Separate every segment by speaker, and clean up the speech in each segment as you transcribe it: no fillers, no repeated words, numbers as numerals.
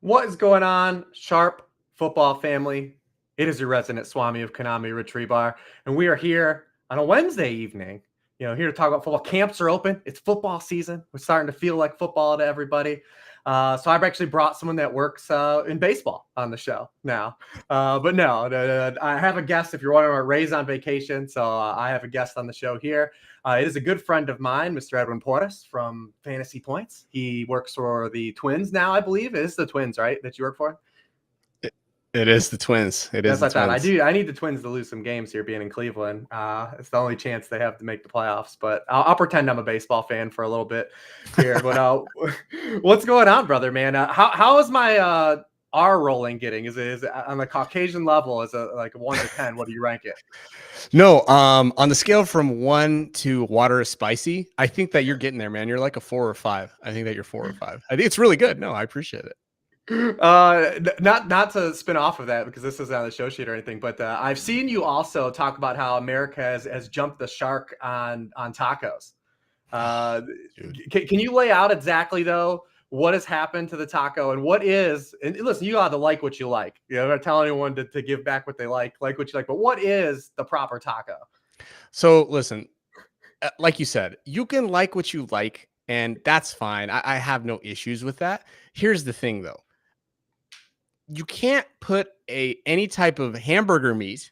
Speaker 1: What is going on, Sharp football family? It is your resident Swami of Konami, Hribar, and we are here on a Wednesday evening. Here to talk about football. Camps are open. It's football season. We're starting to feel like football to everybody. So I've actually brought someone that works in baseball on the show now. But no, I have a guest. If you're wondering, Ray's on vacation, so I have a guest on the show here. It is a good friend of mine, Mr. Edwin Porras from Fantasy Points. He works for the Twins now, I believe. It is the Twins, right, that you work for?
Speaker 2: It is the Twins. It is
Speaker 1: That's
Speaker 2: the
Speaker 1: what I
Speaker 2: Twins.
Speaker 1: thought. I need the Twins to lose some games here, being in Cleveland. It's the only chance they have to make the playoffs. But I'll pretend I'm a baseball fan for a little bit here. But what's going on, brother, man? How is my R rolling getting? Is it on the Caucasian level? Is it like a 1 to 10? What do you rank it?
Speaker 2: No, on the scale from 1 to water is spicy, I think that you're getting there, man. You're like a 4 or 5. I think that you're 4 or 5. I think it's really good. No, I appreciate it.
Speaker 1: Not to spin off of that because this isn't on the show sheet or anything, but I've seen you also talk about how America has jumped the shark on tacos. Can you lay out exactly though what has happened to the taco and what is? And listen, you got to like what you like. I'm not telling anyone to give back what they like what you like. But what is the proper taco?
Speaker 2: So listen, like you said, you can like what you like, and that's fine. I have no issues with that. Here's the thing, though. You can't put any type of hamburger meat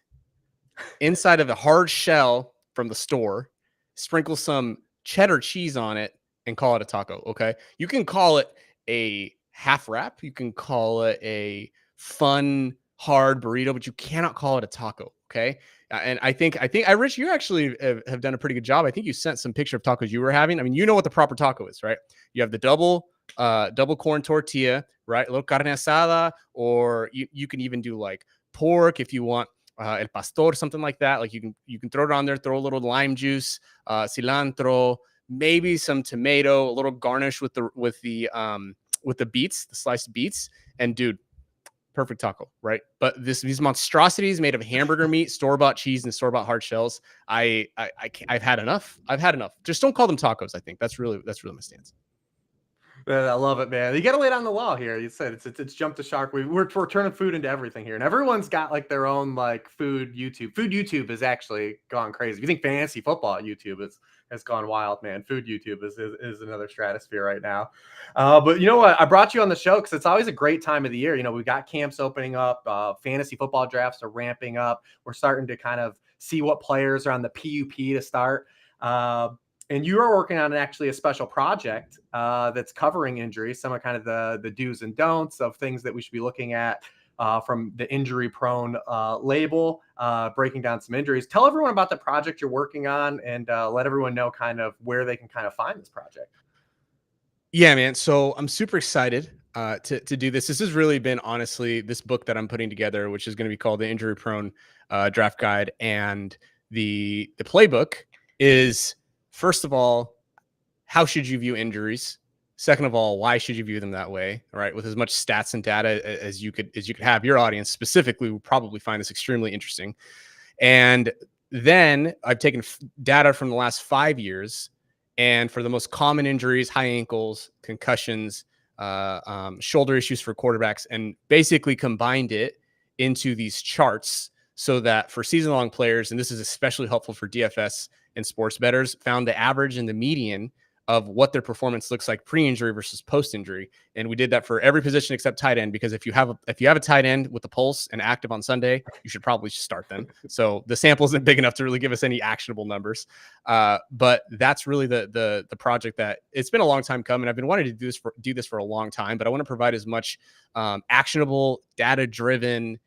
Speaker 2: inside of a hard shell from the store, sprinkle some cheddar cheese on it, and call it a taco. Okay, you can call it a half wrap, you can call it a fun hard burrito, but you cannot call it a taco. Okay, and I think Rich, you actually have done a pretty good job. I think you sent some picture of tacos you were having. I mean, you know what the proper taco is, right? You have the double corn tortilla, right? A little carne asada, or you can even do like pork if you want el pastor, something like that. Like you can throw it on there, throw a little lime juice, cilantro, maybe some tomato, a little garnish with the beets, the sliced beets, and dude, perfect taco, right? But these monstrosities made of hamburger meat, store-bought cheese, and store-bought hard shells, I've had enough. I've had enough. Just don't call them tacos. I think that's really my stance.
Speaker 1: Man, I love it, man. You got to lay down the law here. You said it's jumped the shark. We're turning food into everything here, and everyone's got like their own like food YouTube. Food YouTube has actually gone crazy. If you think fantasy football YouTube has gone wild, man. Food YouTube is another stratosphere right now. But you know what? I brought you on the show because it's always a great time of the year. We've got camps opening up. Fantasy football drafts are ramping up. We're starting to kind of see what players are on the PUP to start. And you are working on actually a special project that's covering injuries, some of kind of the do's and don'ts of things that we should be looking at from the injury-prone label, breaking down some injuries. Tell everyone about the project you're working on and let everyone know kind of where they can kind of find this project.
Speaker 2: Yeah, man. So I'm super excited to do this. This has really been, honestly, this book that I'm putting together, which is going to be called the Injury-Prone Draft Guide, and the playbook is, first of all, how should you view injuries? Second of all, why should you view them that way? All right, with as much stats and data as you could have. Your audience specifically will probably find this extremely interesting. And then I've taken data from the last 5 years, and for the most common injuries, high ankles, concussions, shoulder issues for quarterbacks, and basically combined it into these charts so that for season-long players, and this is especially helpful for DFS and sports bettors, found the average and the median of what their performance looks like pre-injury versus post-injury. And we did that for every position except tight end, because if you have a tight end with the pulse and active on Sunday, you should probably start them. So the sample isn't big enough to really give us any actionable numbers. But that's really the project that it's been a long time coming. I've been wanting to do this for a long time, but I want to provide as much actionable, data-driven,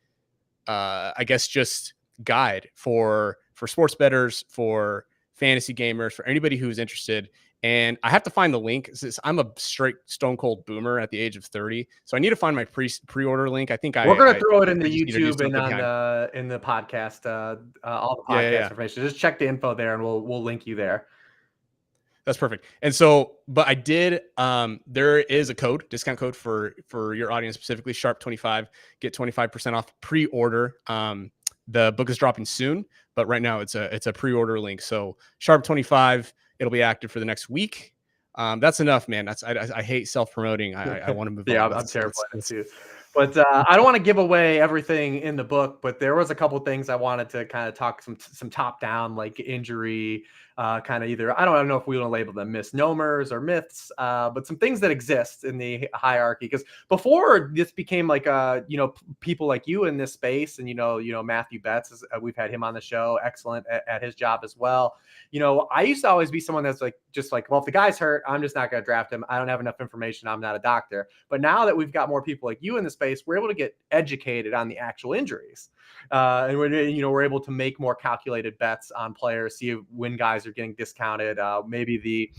Speaker 2: I guess, just guide for sports bettors, for fantasy gamers, for anybody who's interested. And I have to find the link. I'm a straight stone cold boomer at the age of 30, so I need to find my pre-order link. I think
Speaker 1: we're going to throw it in the YouTube and in the podcast, all the podcast information. Just check the info there, and we'll link you there.
Speaker 2: That's perfect. And so, but I did, there is a discount code for your audience, specifically Sharp25, get 25% off pre-order. The book is dropping soon, but right now it's a pre-order link. So Sharp25, it'll be active for the next week. That's enough, man. I hate self-promoting. I want to move
Speaker 1: Yeah,
Speaker 2: on.
Speaker 1: I'm terrible at it too. But I don't want to give away everything in the book, but there was a couple things I wanted to kind of talk some top down, like injury, kind of either, I don't know if we want to label them misnomers or myths, but some things that exist in the hierarchy. Because before this became like, people like you in this space, and Matthew Betts, we've had him on the show, excellent at his job as well. I used to always be someone that's just like, well, if the guy's hurt, I'm just not going to draft him. I don't have enough information. I'm not a doctor. But now that we've got more people like you in the space, we're able to get educated on the actual injuries. And we're able to make more calculated bets on players, see when guys are getting discounted. Maybe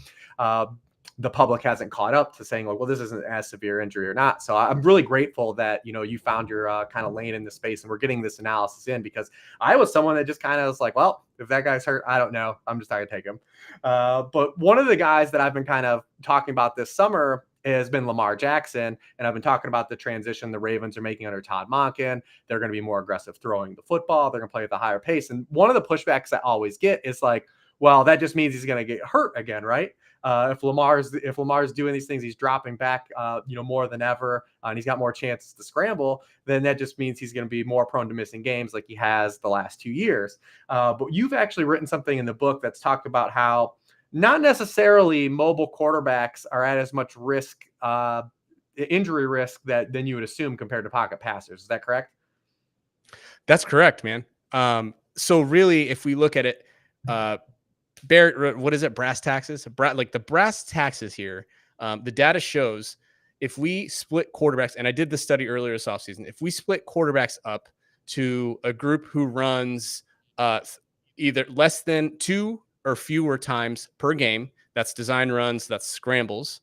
Speaker 1: the public hasn't caught up to saying, like, well, this isn't as severe injury or not. So I'm really grateful that, you found your kind of lane in the space, and we're getting this analysis in, because I was someone that just kind of was like, well, if that guy's hurt, I don't know. I'm just not going to take him. But one of the guys that I've been kind of talking about this summer has been Lamar Jackson. And I've been talking about the transition the Ravens are making under Todd Monken. They're going to be more aggressive throwing the football. They're going to play at a higher pace. And one of the pushbacks I always get is like, well, that just means he's going to get hurt again, right? If Lamar's doing these things, he's dropping back, more than ever, and he's got more chances to scramble, then that just means he's going to be more prone to missing games like he has the last 2 years. But you've actually written something in the book that's talked about how not necessarily mobile quarterbacks are at as much risk, injury risk than you would assume compared to pocket passers. Is that correct?
Speaker 2: That's correct, man. So really, if we look at it, Barrett, what is it? Brass taxes, like the brass taxes here. The data shows if we split quarterbacks, and I did the study earlier this offseason, if we split quarterbacks up to a group who runs either less than 2 or fewer times per game, that's design runs, that's scrambles,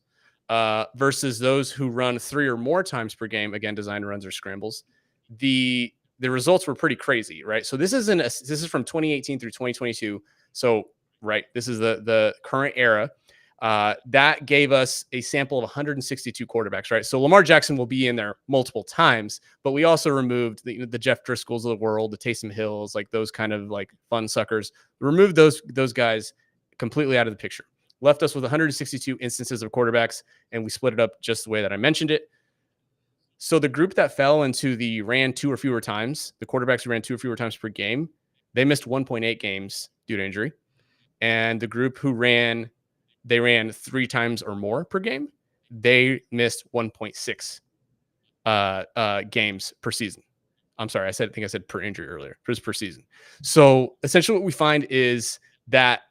Speaker 2: versus those who run 3 or more times per game, again, design runs or scrambles, the results were pretty crazy, right? So this is from 2018 through 2022. So right, this is the current era. That gave us a sample of 162 quarterbacks, right? So Lamar Jackson will be in there multiple times, but we also removed the Jeff Driscolls of the world, the Taysom Hills, like those kind of like fun suckers. Removed those guys completely out of the picture. Left us with 162 instances of quarterbacks, and we split it up just the way that I mentioned it. So the group that fell into the ran 2 or fewer times, the quarterbacks who ran 2 or fewer times per game, they missed 1.8 games due to injury. And the group who ran 3 times or more per game, they missed 1.6 games per season. I'm sorry, I think I said per injury earlier. It was per season. So essentially what we find is that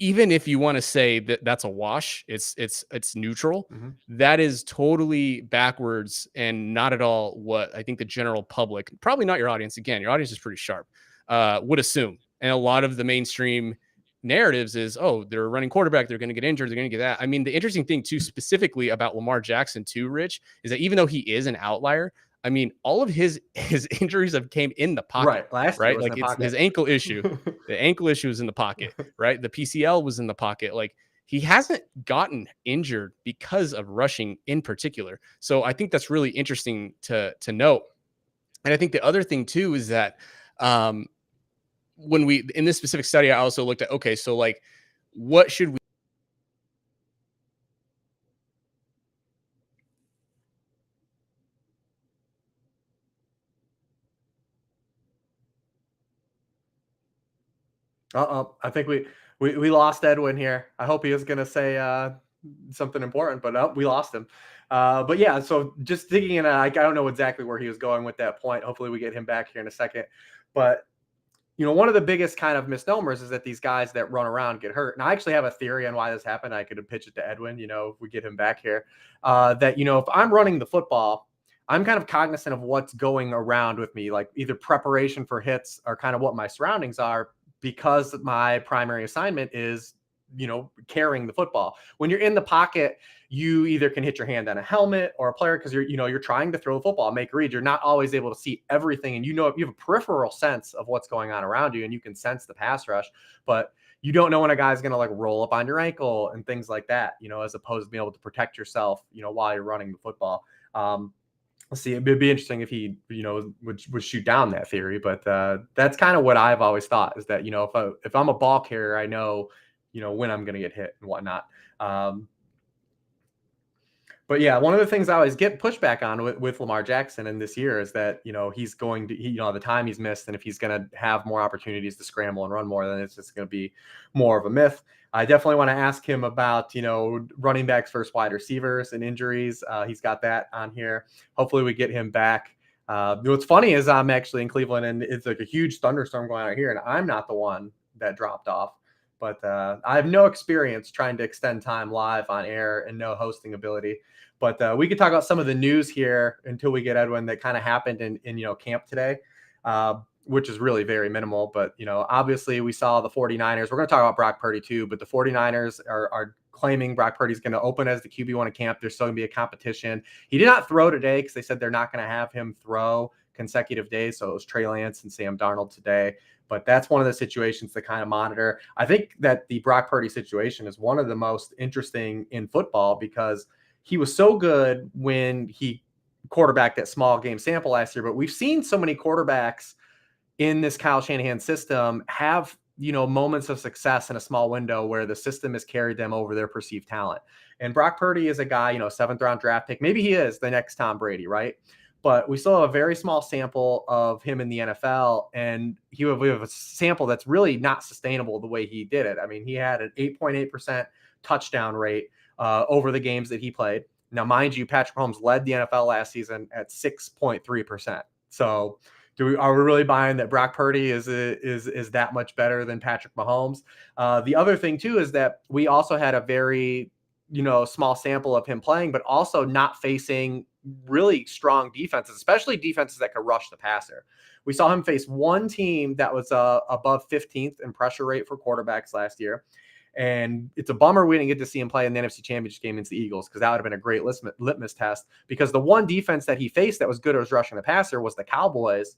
Speaker 2: even if you want to say that that's a wash, it's neutral. Mm-hmm. That is totally backwards and not at all what I think the general public, probably not your audience. Again, your audience is pretty sharp, would assume. And a lot of the mainstream narratives is, oh, they're running quarterback, they're going to get injured, they're going to get that. I mean, the interesting thing too, specifically about Lamar Jackson too, Rich, is that even though he is an outlier, I mean, all of his injuries have came in the pocket, right? Like it's his ankle issue. The ankle issue is in the pocket, right? The PCL was in the pocket. Like he hasn't gotten injured because of rushing in particular. So I think that's really interesting to note. And I think the other thing too is that when we, in this specific study, I also looked at, okay, so like what should we,
Speaker 1: I think we lost Edwin here. I hope he was going to say something important, but we lost him. But yeah, so just digging in, I don't know exactly where he was going with that point. Hopefully we get him back here in a second. But, one of the biggest kind of misnomers is that these guys that run around get hurt. And I actually have a theory on why this happened. I could pitch it to Edwin, if we get him back here, that, if I'm running the football, I'm kind of cognizant of what's going around with me, like either preparation for hits or kind of what my surroundings are, because my primary assignment is, carrying the football. When you're in the pocket, you either can hit your hand on a helmet or a player because you're trying to throw the football, make a read. You're not always able to see everything, and you have a peripheral sense of what's going on around you, and you can sense the pass rush, but you don't know when a guy's going to like roll up on your ankle and things like that, as opposed to being able to protect yourself, while you're running the football. Let's see, it'd be interesting if he, would shoot down that theory, but that's kind of what I've always thought is that, if I'm a ball carrier, I know, when I'm going to get hit and whatnot. But yeah, one of the things I always get pushback on with Lamar Jackson in this year is that, he's going to, the time he's missed, and if he's going to have more opportunities to scramble and run more, then it's just going to be more of a myth. I definitely want to ask him about, running backs versus wide receivers and injuries. He's got that on here. Hopefully we get him back. What's funny is I'm actually in Cleveland, and it's like a huge thunderstorm going on here, and I'm not the one that dropped off. But I have no experience trying to extend time live on air and no hosting ability. But we could talk about some of the news here until we get Edwin that kind of happened in camp today, which is really very minimal. But, obviously we saw the 49ers. We're going to talk about Brock Purdy too, but the 49ers are claiming Brock Purdy's going to open as the QB1 in camp. There's still going to be a competition. He did not throw today because they said they're not going to have him throw consecutive days. So it was Trey Lance and Sam Darnold today. But that's one of the situations to kind of monitor. I think that the Brock Purdy situation is one of the most interesting in football because he was so good when he quarterbacked that small game sample last year. But we've seen so many quarterbacks in this Kyle Shanahan system have, moments of success in a small window where the system has carried them over their perceived talent. And Brock Purdy is a guy, 7th round draft pick. Maybe he is the next Tom Brady, right? But we still have a very small sample of him in the NFL, and we have a sample that's really not sustainable the way he did it. I mean, he had an 8.8% touchdown rate over the games that he played. Now, mind you, Patrick Mahomes led the NFL last season at 6.3%. So are we really buying that Brock Purdy is that much better than Patrick Mahomes? The other thing, too, is that we also had a very small sample of him playing, but also not facing really strong defenses, especially defenses that could rush the passer. We saw him face one team that was above 15th in pressure rate for quarterbacks last year. And it's a bummer we didn't get to see him play in the NFC Championship game against the Eagles, because that would have been a great litmus test, because the one defense that he faced that was good at rushing the passer was the Cowboys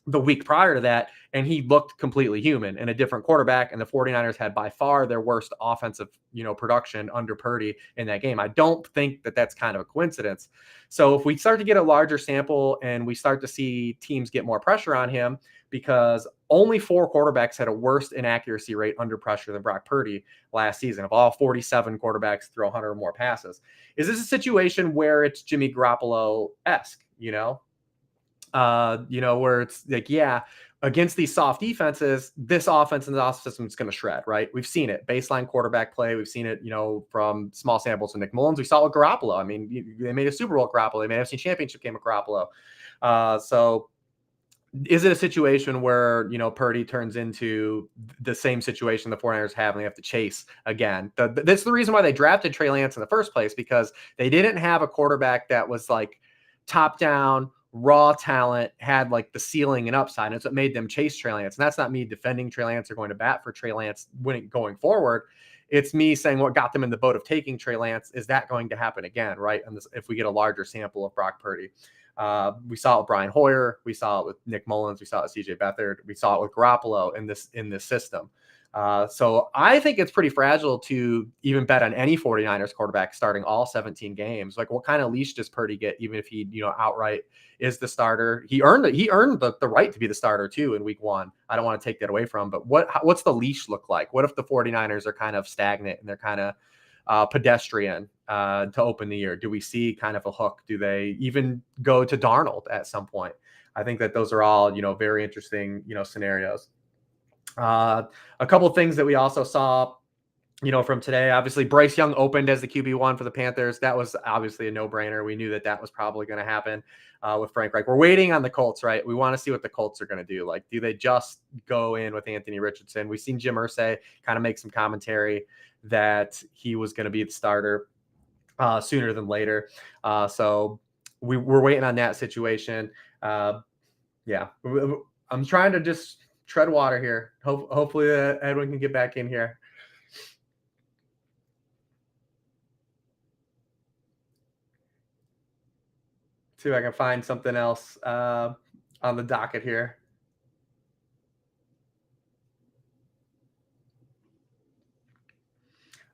Speaker 1: the week prior to that, and he looked completely human and a different quarterback, and the 49ers had by far their worst offensive, production under Purdy in that game. I don't think that that's kind of a coincidence. So if we start to get a larger sample and we start to see teams get more pressure on him, because only 4 quarterbacks had a worse inaccuracy rate under pressure than Brock Purdy last season. Of all 47 quarterbacks throw 100 or more passes. Is this a situation where it's Jimmy Garoppolo-esque, where it's like, yeah, against these soft defenses, this offense and the offense system is going to shred, right? We've seen it. Baseline quarterback play. We've seen it, from small samples with Nick Mullins. We saw it with Garoppolo. I mean, they made a Super Bowl with Garoppolo. They made an NFC Championship game with Garoppolo. So is it a situation where, Purdy turns into the same situation the 49ers have and they have to chase again? That's the reason why they drafted Trey Lance in the first place, because they didn't have a quarterback that was like top down, raw talent, had like the ceiling and upside. And it's what made them chase Trey Lance. And that's not me defending Trey Lance or going to bat for Trey Lance going forward. It's me saying what got them in the boat of taking Trey Lance. Is that going to happen again, right? And if we get a larger sample of Brock Purdy. We saw it with Brian Hoyer. We saw it with Nick Mullins. We saw it with CJ Beathard. We saw it with Garoppolo in this system. So I think it's pretty fragile to even bet on any 49ers quarterback starting all 17 games. Like, what kind of leash does Purdy get, even if he, outright is the starter? He earned the right to be the starter too in week 1. I don't want to take that away from him, but what's the leash look like? What if the 49ers are kind of stagnant and they're kind of pedestrian to open the year? Do we see kind of a hook? Do they even go to Darnold at some point? I think that those are all, very interesting, scenarios. A couple of things that we also saw, from today. Obviously, Bryce Young opened as the QB1 for the Panthers. That was obviously a no-brainer. We knew that was probably going to happen with Frank Reich. We're waiting on the Colts, right? We want to see what the Colts are going to do. Like, do they just go in with Anthony Richardson? We've seen Jim Irsay kind of make some commentary that he was going to be the starter sooner than later. So we're waiting on that situation. Yeah, I'm trying to just tread water here. Hopefully Edwin can get back in here. See if I can find something else on the docket here.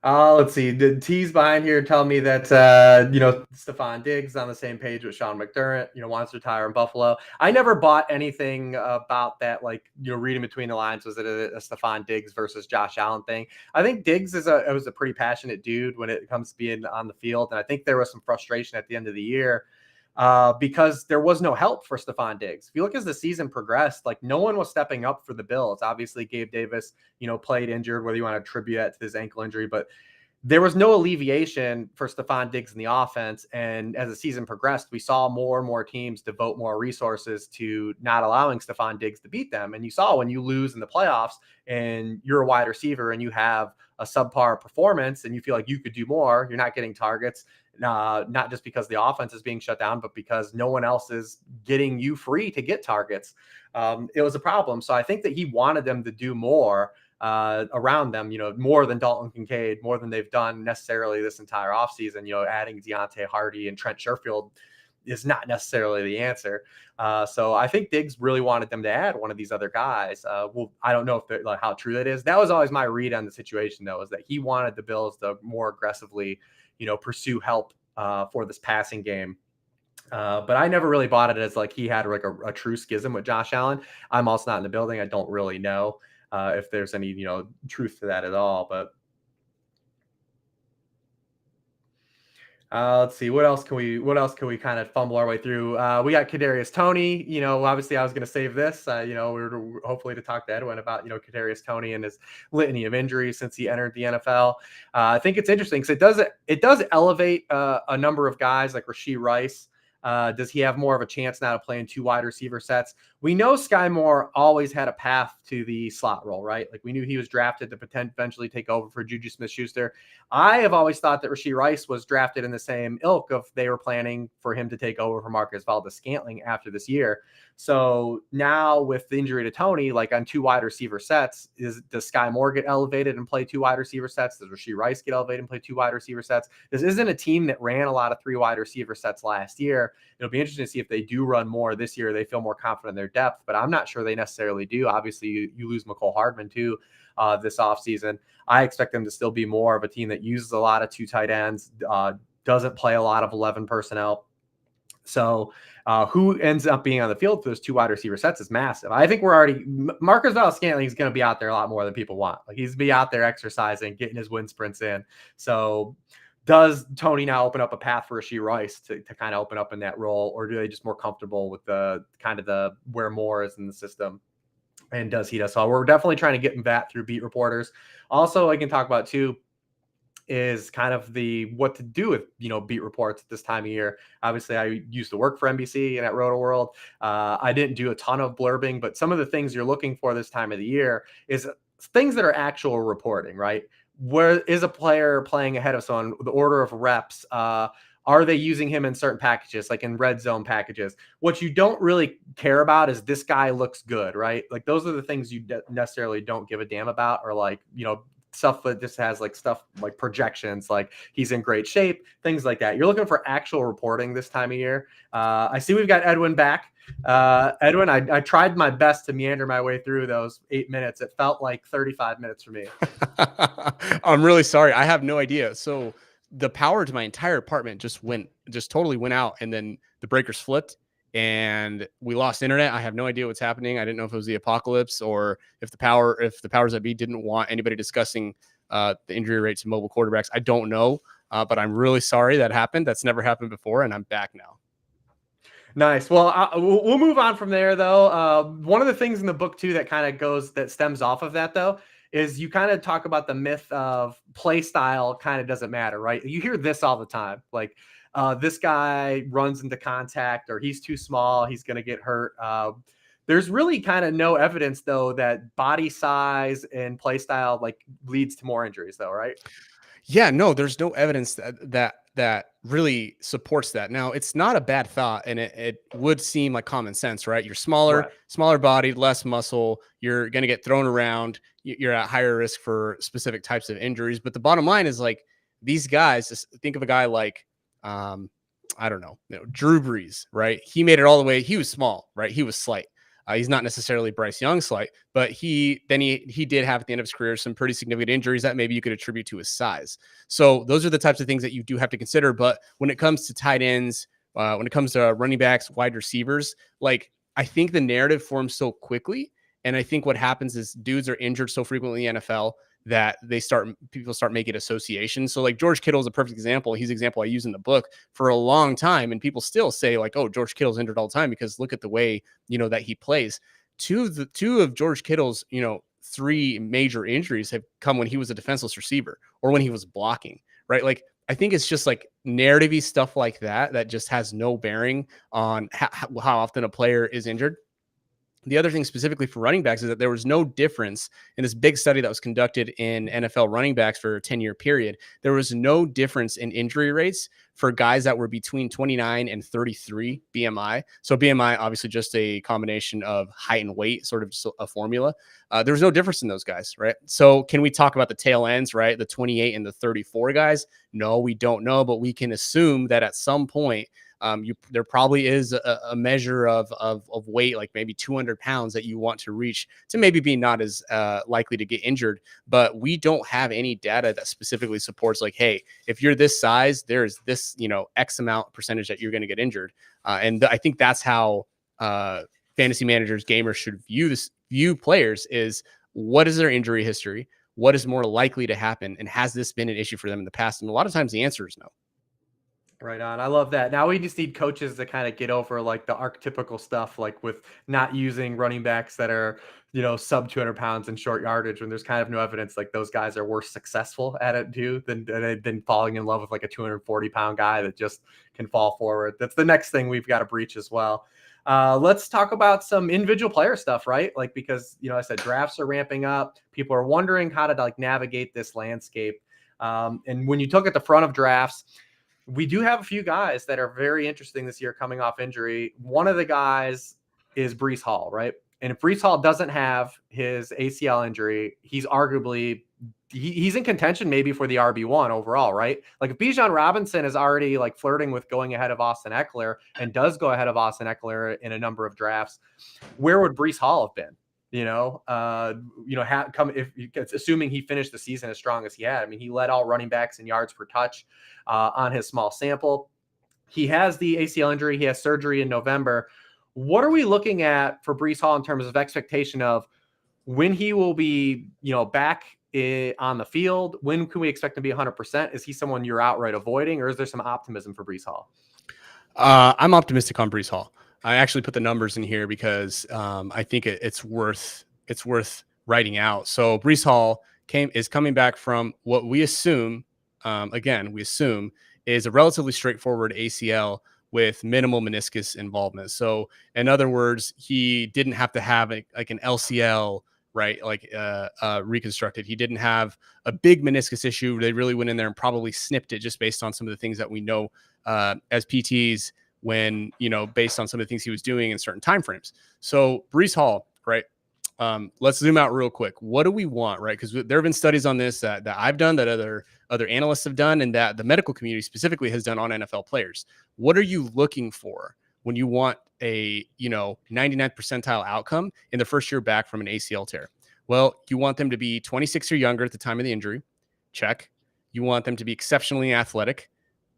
Speaker 1: Let's see. The T's behind here tell me that Stephon Diggs on the same page with Sean McDermott. Wants to retire in Buffalo. I never bought anything about that. Like reading between the lines, was it a Stephon Diggs versus Josh Allen thing? I think Diggs was a pretty passionate dude when it comes to being on the field, and I think there was some frustration at the end of the year because there was no help for Stephon Diggs. If you look as the season progressed, like no one was stepping up for the Bills. Obviously, Gabe Davis, played injured, whether you want to attribute that to his ankle injury, but there was no alleviation for Stephon Diggs in the offense. And as the season progressed, we saw more and more teams devote more resources to not allowing Stephon Diggs to beat them. And you saw when you lose in the playoffs and you're a wide receiver and you have a subpar performance and you feel like you could do more, you're not getting targets. Not just because the offense is being shut down, but because no one else is getting you free to get targets. It was a problem. So I think that he wanted them to do more around them, more than Dalton Kincaid, more than they've done necessarily this entire offseason. Adding Deontay Hardy and Trent Sherfield is not necessarily the answer. So I think Diggs really wanted them to add one of these other guys. Well, I don't know if like how true that is. That was always my read on the situation, though, is that he wanted the Bills to more aggressively pursue help for this passing game. But I never really bought it as like he had like a true schism with Josh Allen. I'm also not in the building. I don't really know if there's any, truth to that at all. But let's see, what else can we kind of fumble our way through? We got Kadarius Toney. Obviously I was going to save this. We were hopefully to talk to Edwin about Kadarius Toney and his litany of injuries since he entered the NFL. I think it's interesting because it does elevate a number of guys like Rashee Rice. Does he have more of a chance now to play in 2 wide receiver sets? We know Sky Moore always had a path to the slot role, right? Like we knew he was drafted to potentially take over for Juju Smith-Schuster. I have always thought that Rashee Rice was drafted in the same ilk of they were planning for him to take over for Marcus Valdes-Scantling after this year. So now with the injury to Toney, like on 2 wide receiver sets, does Sky Moore get elevated and play 2 wide receiver sets? Does Rashee Rice get elevated and play 2 wide receiver sets? This isn't a team that ran a lot of 3 wide receiver sets last year. It'll be interesting to see if they do run more this year. They feel more confident in their depth, but I'm not sure they necessarily do. Obviously, you lose McCole Hardman too this offseason. I expect them to still be more of a team that uses a lot of 2 tight ends, doesn't play a lot of 11 personnel. So who ends up being on the field for those 2 wide receiver sets is massive. I think Marcus Valdes-Scantling is going to be out there a lot more than people want. Like he's going to be out there exercising, getting his wind sprints in. So does Toney now open up a path for Rashee Rice to kind of open up in that role, or do they just more comfortable with the where Moore is in the system? And does he? So we're definitely trying to get that through beat reporters. Also, I can talk about too is kind of what to do with beat reports at this time of year. Obviously, I used to work for NBC and at Roto World. I didn't do a ton of blurbing, but some of the things you're looking for this time of the year is things that are actual reporting, right? Where is a player playing ahead of someone? The order of reps. Are they using him in certain packages, like in red zone packages? What you don't really care about is this guy looks good, right? Like those are the things you necessarily don't give a damn about, or like, stuff that just has like stuff like projections, like he's in great shape, things like that. You're looking for actual reporting this time of year. I see we've got Edwin back. Edwin, I tried my best to meander my way through those 8 minutes. It felt like 35 minutes for me.
Speaker 2: I'm really sorry. I have no idea. So the power to my entire apartment just totally went out, and then the breakers flipped and we lost internet. I have no idea what's happening. I didn't know if it was the apocalypse or if the powers that be didn't want anybody discussing the injury rates of mobile quarterbacks. I don't know, but I'm really sorry that happened. That's never happened before, and I'm back now.
Speaker 1: Nice. Well, we'll move on from there, though. One of the things in the book, too, that stems off of that, though, is you kind of talk about the myth of play style kind of doesn't matter, right? You hear this all the time. Like, this guy runs into contact, or he's too small, he's going to get hurt. There's really kind of no evidence, though, that body size and play style like leads to more injuries, though, right?
Speaker 2: Yeah, no, there's no evidence that really supports that. Now, it's not a bad thought, and it would seem like common sense, right? You're smaller bodied, less muscle. You're going to get thrown around. You're at higher risk for specific types of injuries. But the bottom line is, like, these guys, just think of a guy like, I don't know, Drew Brees, right? He made it all the way. He was small, right? He was slight. He's not necessarily Bryce Young slight, but he did have at the end of his career some pretty significant injuries that maybe you could attribute to his size. So those are the types of things that you do have to consider. But when it comes to tight ends, when it comes to running backs, wide receivers, like I think the narrative forms so quickly. And I think what happens is dudes are injured so frequently in the NFL that people start making associations. So like George Kittle is a perfect example. He's an example I use in the book for a long time. And people still say like, oh, George Kittle's injured all the time because look at the way, that he plays. Two of George Kittle's, 3 major injuries have come when he was a defenseless receiver or when he was blocking, right? Like, I think it's just like narrative-y stuff like that just has no bearing on how often a player is injured. The other thing specifically for running backs is that there was no difference in this big study that was conducted in NFL running backs for a 10-year period. There was no difference in injury rates for guys that were between 29 and 33 BMI. So BMI, obviously just a combination of height and weight, sort of just a formula. There was no difference in those guys, right? So can we talk about the tail ends, right? The 28 and the 34 guys? No, we don't know, but we can assume that at some point, there probably is a measure of weight, like maybe 200 pounds that you want to reach to maybe be not as likely to get injured. But we don't have any data that specifically supports like, hey, if you're this size, there's this, X amount percentage that you're going to get injured. I think that's how fantasy managers, gamers should view players is what is their injury history? What is more likely to happen? And has this been an issue for them in the past? And a lot of times the answer is no.
Speaker 1: Right on. I love that. Now we just need coaches to kind of get over like the archetypical stuff, like with not using running backs that are, sub 200 pounds in short yardage when there's kind of no evidence like those guys are worse successful at it too than falling in love with like a 240-pound guy that just can fall forward. That's the next thing we've got to breach as well. Let's talk about some individual player stuff, right? Like, because, I said drafts are ramping up. People are wondering how to like navigate this landscape. And when you look at the front of drafts, we do have a few guys that are very interesting this year coming off injury. One of the guys is Breece Hall, right? And if Breece Hall doesn't have his ACL injury, he's arguably he's in contention maybe for the RB1 overall, right? Like if Bijan Robinson is already like flirting with going ahead of Austin Eckler and does go ahead of Austin Eckler in a number of drafts, where would Breece Hall have been? Assuming he finished the season as strong as he had. I mean, he led all running backs in yards per touch on his small sample. He has the ACL injury. He has surgery in November. What are we looking at for Breece Hall in terms of expectation of when he will be, back on the field? When can we expect him to be 100%? Is he someone you're outright avoiding, or is there some optimism for Breece Hall?
Speaker 2: I'm optimistic on Breece Hall. I actually put the numbers in here because I think it's worth writing out. So Breece Hall is coming back from what we assume, is a relatively straightforward ACL with minimal meniscus involvement. So in other words, he didn't have to have an LCL, right? Reconstructed. He didn't have a big meniscus issue. They really went in there and probably snipped it just based on some of the things that we know as PTs when, based on some of the things he was doing in certain timeframes. So Breece Hall, right? Let's zoom out real quick. What do we want, right? Because there have been studies on this that I've done, that other analysts have done, and that the medical community specifically has done on NFL players. What are you looking for when you want a 99th percentile outcome in the first year back from an ACL tear? Well, you want them to be 26 or younger at the time of the injury. Check. You want them to be exceptionally athletic.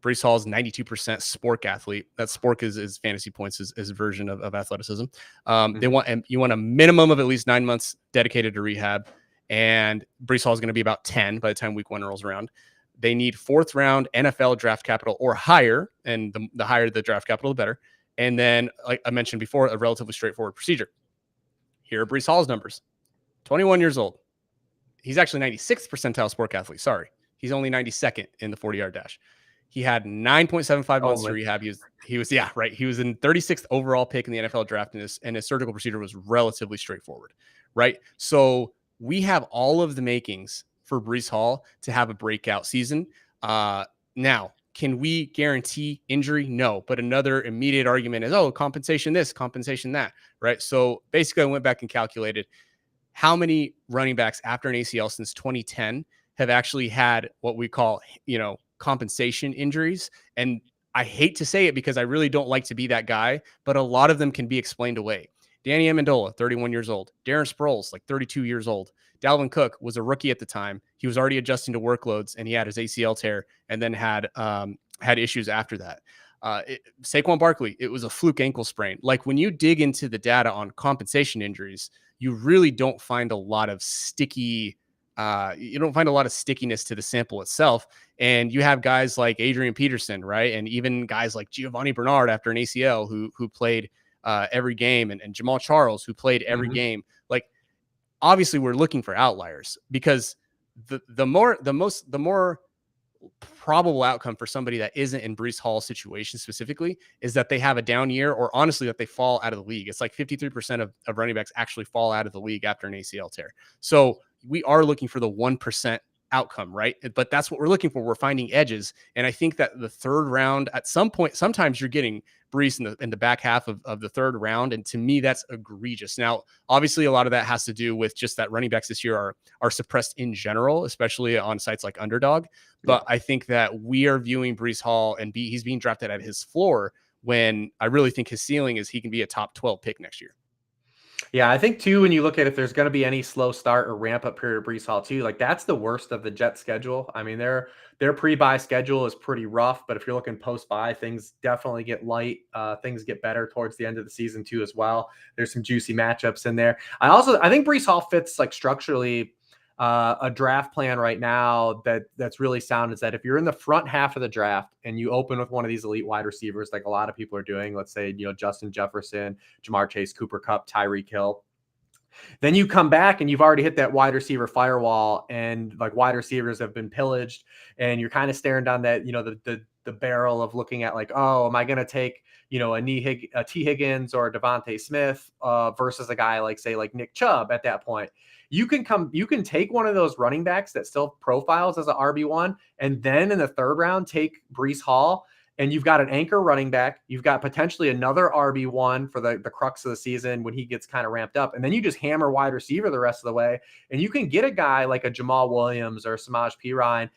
Speaker 2: Breece Hall is 92% spork athlete. That spork is fantasy points, is a version of athleticism. You want a minimum of at least 9 months dedicated to rehab, and Breece Hall is going to be about 10 by the time week 1 rolls around. They need 4th round NFL draft capital or higher, and the higher the draft capital, the better. And then, like I mentioned before, a relatively straightforward procedure. Here are Breece Hall's numbers. 21 years old. He's actually 96th percentile spork athlete. Sorry. He's only 92nd in the 40-yard dash. He had 9.75 months to rehab. He was in 36th overall pick in the NFL draft, and his surgical procedure was relatively straightforward, right? So we have all of the makings for Breece Hall to have a breakout season. Now, can we guarantee injury? No, but another immediate argument is, compensation this, compensation that, right? So basically I went back and calculated how many running backs after an ACL since 2010 have actually had what we call, compensation injuries. And I hate to say it because I really don't like to be that guy, but a lot of them can be explained away. Danny Amendola, 31 years old. Darren Sproles, like 32 years old. Dalvin Cook was a rookie at the time. He was already adjusting to workloads, and he had his ACL tear, and then had issues after that. Saquon Barkley, it was a fluke ankle sprain. Like, when you dig into the data on compensation injuries, you really don't find a lot of stickiness to the sample itself. And you have guys like Adrian Peterson, right? And even guys like Giovanni Bernard after an ACL who played every game, and Jamal Charles, who played every game. Like, obviously we're looking for outliers, because the more probable outcome for somebody that isn't in Breece Hall's situation specifically is that they have a down year, or honestly that they fall out of the league. It's like 53% of running backs actually fall out of the league after an ACL tear. So we are looking for the 1% outcome, right? But that's what we're looking for. We're finding edges. And I think that the third round, at some point, sometimes you're getting Breece in the back half of the third round. And to me, that's egregious. Now, obviously, a lot of that has to do with just that running backs this year are suppressed in general, especially on sites like Underdog. But I think that we are viewing Breece Hall, and he's being drafted at his floor, when I really think his ceiling is he can be a top 12 pick next year.
Speaker 1: Yeah, I think too, when you look at if there's going to be any slow start or ramp up period of Breece Hall too, like that's the worst of the Jet schedule. I mean, their pre-bye schedule is pretty rough, but if you're looking post-bye, things definitely get light. Things get better towards the end of the season too as well. There's some juicy matchups in there. I think Breece Hall fits like structurally a draft plan right now that's really sound, is that if you're in the front half of the draft and you open with one of these elite wide receivers, like a lot of people are doing, let's say, Justin Jefferson, Jamar Chase, Cooper Kupp, Tyreek Hill, then you come back and you've already hit that wide receiver firewall, and like wide receivers have been pillaged, and you're kind of staring down that, the barrel of looking at like, oh, am I going to take, a T Higgins or a Devontae Smith versus a guy like, say, like Nick Chubb at that point. You can take one of those running backs that still profiles as an RB1, and then in the third round, take Breece Hall, and you've got an anchor running back. You've got potentially another RB1 for the crux of the season when he gets kind of ramped up. And then you just hammer wide receiver the rest of the way. And you can get a guy like a Jamal Williams or Samaj P. Ryan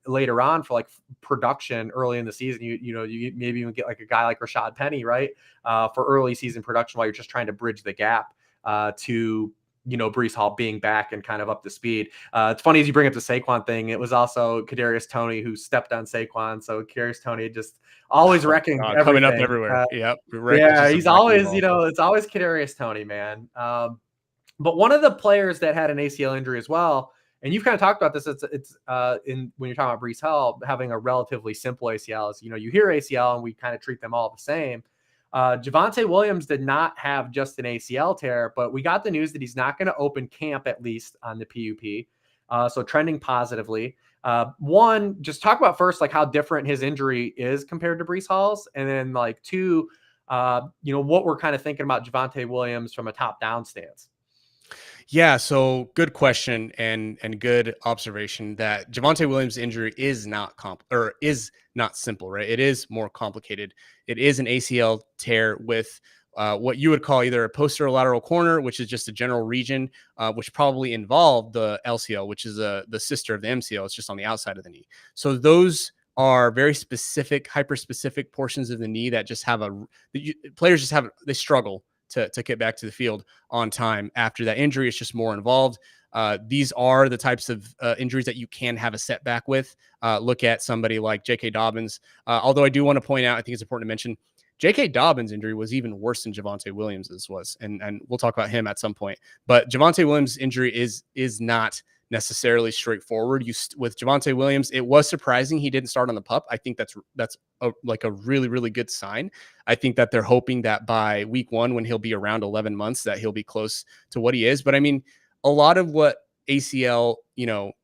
Speaker 1: later on for like production early in the season. You maybe even get like a guy like Rashad Penny, right? For early season production while you're just trying to bridge the gap to Breece Hall being back and kind of up to speed. It's funny as you bring up the Saquon thing. It was also Kadarius Toney who stepped on Saquon. So Kadarius Toney just always wrecking everything.
Speaker 2: Coming up everywhere.
Speaker 1: Yeah, he's always, it's always Kadarius Toney, man. But one of the players that had an ACL injury as well, and you've kind of talked about this, it's when you're talking about Breece Hall having a relatively simple ACL, is, you hear ACL and we kind of treat them all the same. Javonte Williams did not have just an ACL tear, but we got the news that he's not going to open camp, at least on the PUP. So trending positively. One, just talk about first, like how different his injury is compared to Breece Hall's. And then like two, what we're kind of thinking about Javonte Williams from a top down stance.
Speaker 2: Yeah, so good question and good observation that Javonte Williams' injury is not simple, right? It is more complicated. It is an ACL tear with what you would call either a posterolateral corner, which is just a general region, which probably involved the LCL, which is the sister of the MCL. It's just on the outside of the knee. So those are very specific, hyper-specific portions of the knee that just have players just have, they struggle to get back to the field on time after that injury. It's just more involved. These are the types of injuries that you can have a setback with. Look at somebody like J.K. Dobbins. Although I do want to point out, I think it's important to mention, J.K. Dobbins' injury was even worse than Javonte Williams's was, and we'll talk about him at some point. But Javonte Williams' injury is not necessarily straightforward. With Javonte Williams, it was surprising he didn't start on the PUP. I think that's a really, really good sign. I think that they're hoping that by week 1, when he'll be around 11 months, that he'll be close to what he is. But I mean, a lot of what ACL,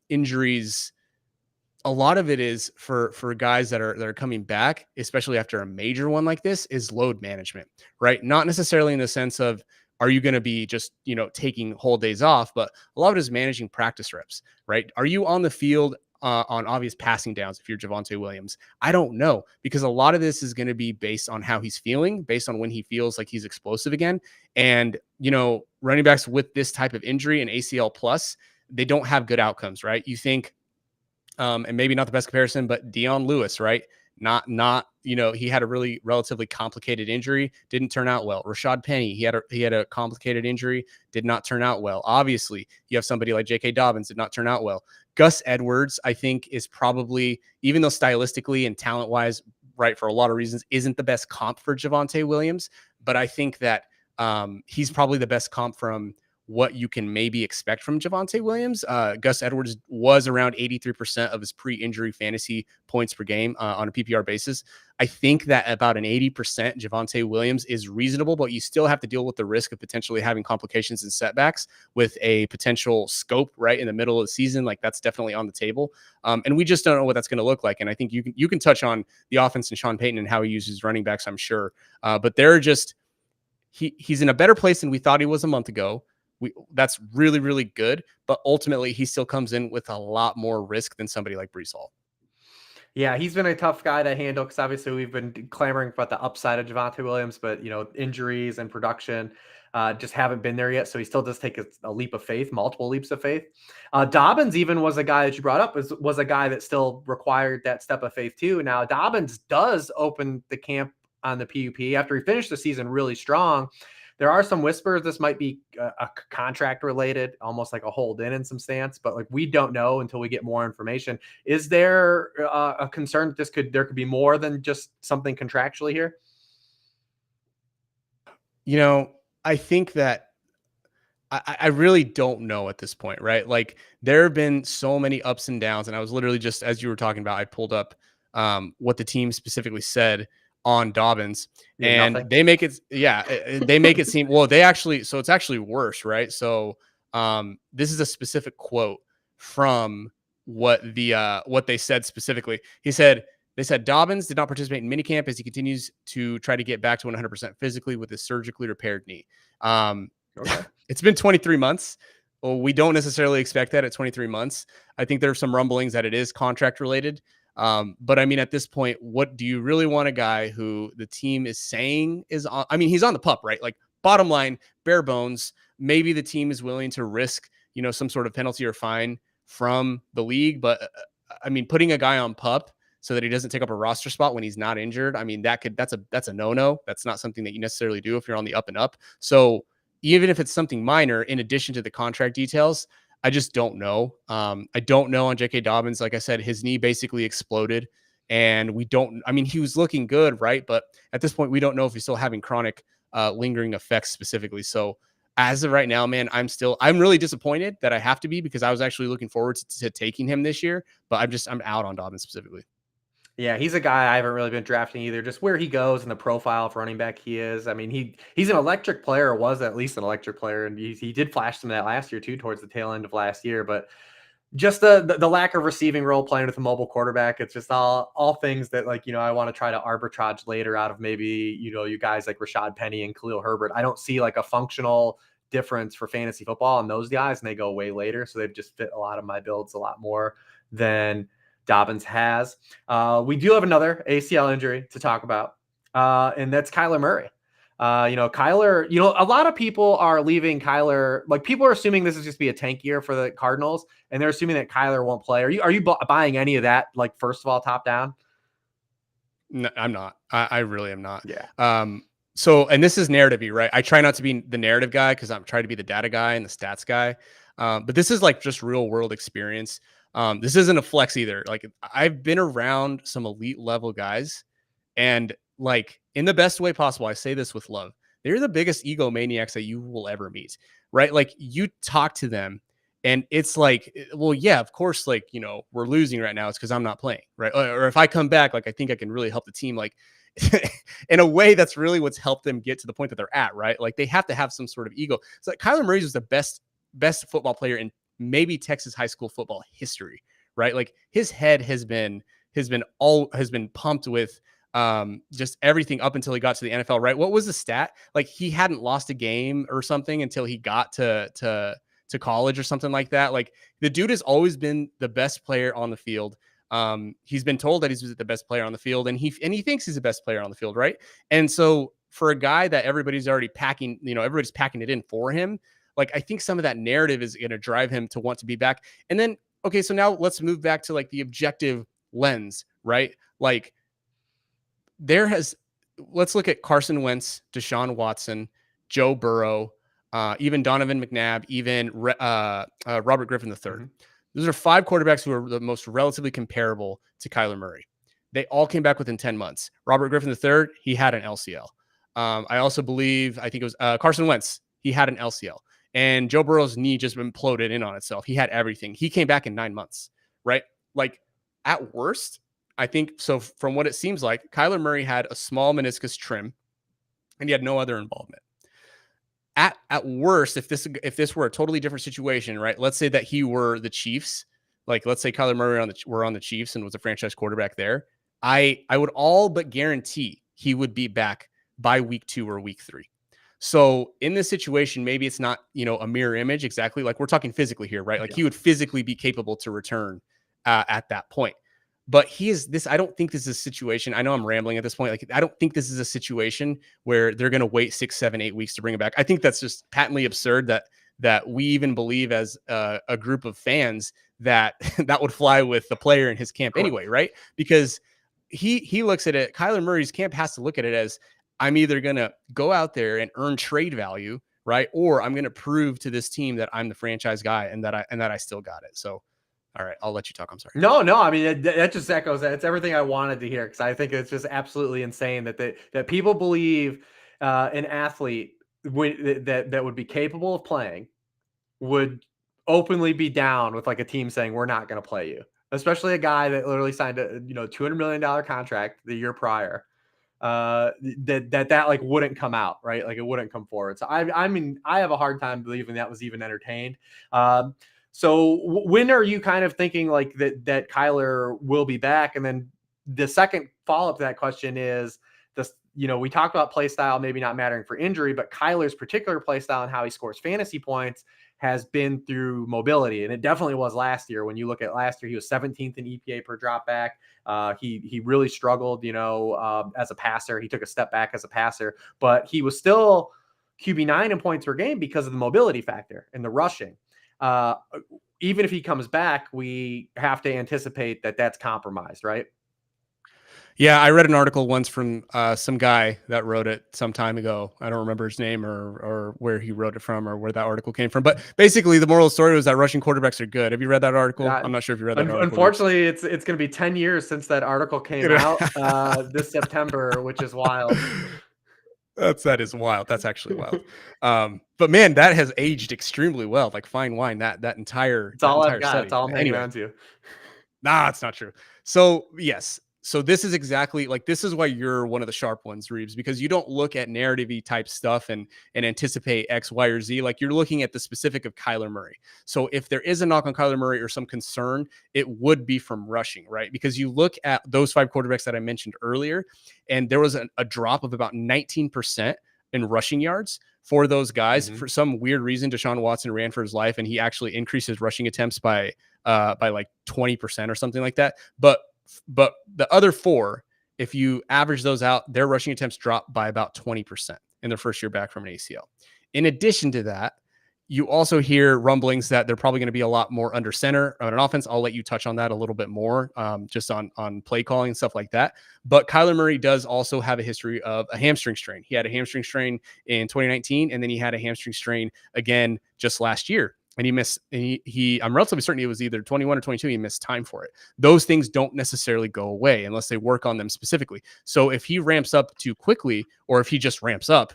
Speaker 2: injuries, a lot of it is for guys that are coming back, especially after a major one like this, is load management, right? Not necessarily in the sense of, are you going to be just, taking whole days off? But a lot of it is managing practice reps, right? Are you on the field on obvious passing downs if you're Javonte Williams? I don't know, because a lot of this is going to be based on how he's feeling, based on when he feels like he's explosive again. And, running backs with this type of injury and ACL plus, they don't have good outcomes, right? You think, and maybe not the best comparison, but Dion Lewis, right? Not he had a really relatively complicated injury, didn't turn out well. Rashod Penny, he had a complicated injury, did not turn out well. Obviously, you have somebody like J.K. Dobbins, did not turn out well. Gus Edwards, I think, is probably, even though stylistically and talent wise, right, for a lot of reasons, isn't the best comp for Javonte Williams, but I think that he's probably the best comp from what you can maybe expect from Javonte Williams. Gus Edwards was around 83% of his pre-injury fantasy points per game on a PPR basis. I think that about an 80% Javonte Williams is reasonable, but you still have to deal with the risk of potentially having complications and setbacks with a potential scope right in the middle of the season. Like that's definitely on the table. And we just don't know what that's going to look like. And I think you can touch on the offense and Sean Payton and how he uses running backs, I'm sure. But they're just, he's in a better place than we thought he was a month ago. That's really, really good. But ultimately, he still comes in with a lot more risk than somebody like Breece Hall.
Speaker 1: Yeah, he's been a tough guy to handle because obviously we've been clamoring about the upside of Javonte Williams, but injuries and production just haven't been there yet. So he still does take a leap of faith, multiple leaps of faith. Dobbins even was a guy that you brought up, was a guy that still required that step of faith too. Now Dobbins does open the camp on the PUP after he finished the season really strong. There are some whispers this might be a contract related, almost like a hold in some stance, but like we don't know until we get more information. Is there a concern that there could be more than just something contractually here?
Speaker 2: I think that I really don't know at this point, right? Like there have been so many ups and downs, and I was literally just, as you were talking about, I pulled up what the team specifically said on Dobbins, and
Speaker 1: Nothing.
Speaker 2: they make it, they make it seem, well, so it's actually worse, right? So this is a specific quote from what they said specifically. They said Dobbins did not participate in minicamp as he continues to try to get back to 100% physically with his surgically repaired knee.
Speaker 1: Okay.
Speaker 2: It's been 23 months. Well, we don't necessarily expect that at 23 months. I think there's some rumblings that it is contract related. But I mean, at this point, what do you really want a guy who the team is saying is on? I mean, he's on the pup, right? Like bottom line, bare bones, maybe the team is willing to risk, some sort of penalty or fine from the league. But I mean, putting a guy on pup so that he doesn't take up a roster spot when he's not injured. I mean, that's a no-no. That's not something that you necessarily do if you're on the up and up. So even if it's something minor, in addition to the contract details, I just don't know. I don't know on J.K. Dobbins. Like I said, his knee basically exploded, and he was looking good, right? But at this point, we don't know if he's still having chronic lingering effects specifically. So as of right now, man, I'm really disappointed that I have to be, because I was actually looking forward to taking him this year, but I'm out on Dobbins specifically.
Speaker 1: Yeah, he's a guy I haven't really been drafting either. Just where he goes and the profile for running back he is. I mean, he's an electric player, or was at least an electric player, and he did flash some of that last year too, towards the tail end of last year. But just the lack of receiving role, playing with a mobile quarterback, it's just all things that I want to try to arbitrage later out of maybe you guys like Rashod Penny and Khalil Herbert. I don't see like a functional difference for fantasy football on those guys, and they go way later, so they've just fit a lot of my builds a lot more than Dobbins has. We do have another ACL injury to talk about, and that's Kyler Murray. Kyler, a lot of people are leaving Kyler. Like people are assuming this is just be a tank year for the Cardinals, and they're assuming that Kyler won't play. Are you buying any of that? Like first of all, top down?
Speaker 2: No, I'm not. I really am not.
Speaker 1: Yeah.
Speaker 2: So, and this is narrative-y, right? I try not to be the narrative guy because I'm trying to be the data guy and the stats guy. But this is like just real world experience. This isn't a flex either. Like I've been around some elite level guys, and like in the best way possible, I say this with love. They're the biggest egomaniacs that you will ever meet, right? Like you talk to them and it's like, well, yeah, of course, like, we're losing right now. It's because I'm not playing, right? Or if I come back, like, I think I can really help the team. Like in a way, that's really what's helped them get to the point that they're at, right? Like they have to have some sort of ego. It's like Kyler Murray was the best football player in maybe Texas high school football history, right? Like his head has been pumped with just everything up until he got to the NFL, right? What was the stat? Like he hadn't lost a game or something until he got to college or something like that. Like the dude has always been the best player on the field. He's been told that he's the best player on the field, and he thinks he's the best player on the field, right? And so for a guy that everybody's already packing, everybody's packing it in for him. Like, I think some of that narrative is going to drive him to want to be back. And then, okay, so now let's move back to like the objective lens, right? Like let's look at Carson Wentz, Deshaun Watson, Joe Burrow, even Donovan McNabb, even Robert Griffin III.
Speaker 1: Mm-hmm.
Speaker 2: Those are 5 quarterbacks who are the most relatively comparable to Kyler Murray. They all came back within 10 months. Robert Griffin III, he had an LCL. I also believe, I think it was Carson Wentz, he had an LCL. And Joe Burrow's knee just imploded in on itself. He had everything. He came back in 9 months, right? Like, at worst, I think, so from what it seems like, Kyler Murray had a small meniscus trim, and he had no other involvement. At worst, if this were a totally different situation, right? Let's say that he were the Chiefs, like let's say Kyler Murray were on the Chiefs and was a franchise quarterback there. I would all but guarantee he would be back by week 2 or week 3. So in this situation, maybe it's not, a mirror image exactly. Like, we're talking physically here, right? Like, he would physically be capable to return at that point. But I don't think this is a situation. I know I'm rambling at this point. Like, I don't think this is a situation where they're going to wait 6, 7, 8 weeks to bring it back. I think that's just patently absurd that we even believe as a group of fans that would fly with the player in his camp anyway, right? Because he looks at it. Kyler Murray's camp has to look at it as, I'm either going to go out there and earn trade value, right? Or I'm going to prove to this team that I'm the franchise guy and that I still got it. So, all right, I'll let you talk. I'm sorry.
Speaker 1: No. I mean, that just echoes that. It's everything I wanted to hear, because I think it's just absolutely insane that people believe an athlete that would be capable of playing would openly be down with like a team saying, we're not going to play you, especially a guy that literally signed a $200 million contract the year prior. That like wouldn't come out, right? Like, it wouldn't come forward. So I mean, I have a hard time believing that was even entertained. So when are you kind of thinking like that Kyler will be back? And then the second follow-up to that question is this, we talked about play style maybe not mattering for injury, but Kyler's particular play style and how he scores fantasy points has been through mobility. And it definitely was last year. When you look at last year, he was 17th in EPA per drop back. He really struggled, as a passer. He took a step back as a passer, but he was still QB9 in points per game because of the mobility factor and the rushing. Even if he comes back, we have to anticipate that that's compromised, right?
Speaker 2: Yeah, I read an article once from some guy that wrote it some time ago. I don't remember his name or where he wrote it from or where that article came from. But basically, the moral of the story was that rushing quarterbacks are good. Have you read that article? I'm not sure if you read that article.
Speaker 1: Unfortunately, it's going to be 10 years since that article came out this September, which is wild.
Speaker 2: That is wild. That's actually wild. But man, that has aged extremely well. Like fine wine. That entire
Speaker 1: it's all
Speaker 2: entire
Speaker 1: I've got.
Speaker 2: study.
Speaker 1: It's all I'm hanging on to.
Speaker 2: Nah, it's not true. So yes. So this is exactly like, this is why you're one of the sharp ones, Reeves, because you don't look at narrative-y type stuff and anticipate X, Y, or Z. Like, you're looking at the specific of Kyler Murray. So if there is a knock on Kyler Murray or some concern, it would be from rushing, right? Because you look at those 5 quarterbacks that I mentioned earlier, and there was a drop of about 19% in rushing yards for those guys. For some weird reason, Deshaun Watson ran for his life, and he actually increased his rushing attempts by like 20% or something like that. But the other 4, if you average those out, their rushing attempts drop by about 20% in their first year back from an ACL. In addition to that, you also hear rumblings that they're probably going to be a lot more under center on an offense. I'll let you touch on that a little bit more, just on play calling and stuff like that. But Kyler Murray does also have a history of a hamstring strain. He had a hamstring strain in 2019, and then he had a hamstring strain again just last year. And he missed, I'm relatively certain it was either 21 or 22. He missed time for it. Those things don't necessarily go away unless they work on them specifically. So if he ramps up too quickly, or if he just ramps up,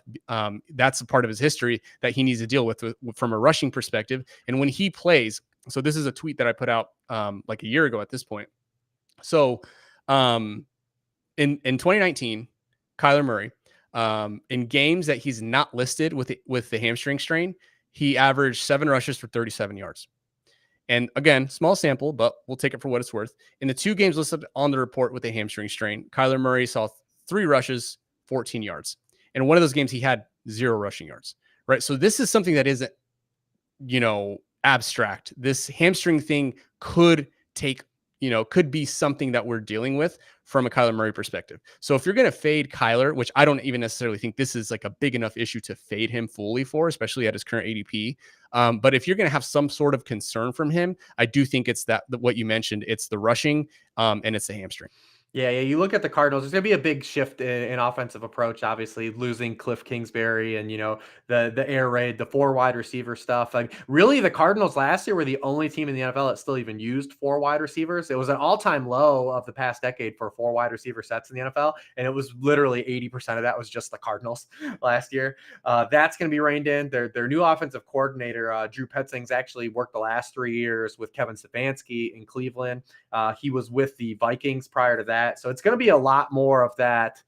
Speaker 2: that's a part of his history that he needs to deal with from a rushing perspective. And when he plays, so this is a tweet that I put out like a year ago at this point. So in 2019, Kyler Murray, in games that he's not listed with the hamstring strain, he averaged 7 rushes for 37 yards. And again, small sample, but we'll take it for what it's worth. In the 2 games listed on the report with a hamstring strain, Kyler Murray saw 3 rushes, 14 yards. And in one of those games, he had 0 rushing yards, right? So this is something that isn't, abstract. This hamstring thing could be something that we're dealing with from a Kyler Murray perspective. So if you're going to fade Kyler, which I don't even necessarily think this is like a big enough issue to fade him fully for, especially at his current ADP. But if you're going to have some sort of concern from him, I do think it's what you mentioned. It's the rushing and it's the hamstring.
Speaker 1: Yeah. You look at the Cardinals, there's gonna be a big shift in offensive approach, obviously, losing Cliff Kingsbury and, the air raid, the 4 wide receiver stuff. Like, really, the Cardinals last year were the only team in the NFL that still even used 4 wide receivers. It was an all-time low of the past decade for 4 wide receiver sets in the NFL, and it was literally 80% of that was just the Cardinals last year. That's gonna be reined in. Their new offensive coordinator, Drew Petzing's actually worked the last 3 years with Kevin Stefanski in Cleveland. He was with the Vikings prior to that. So it's going to be a lot more of that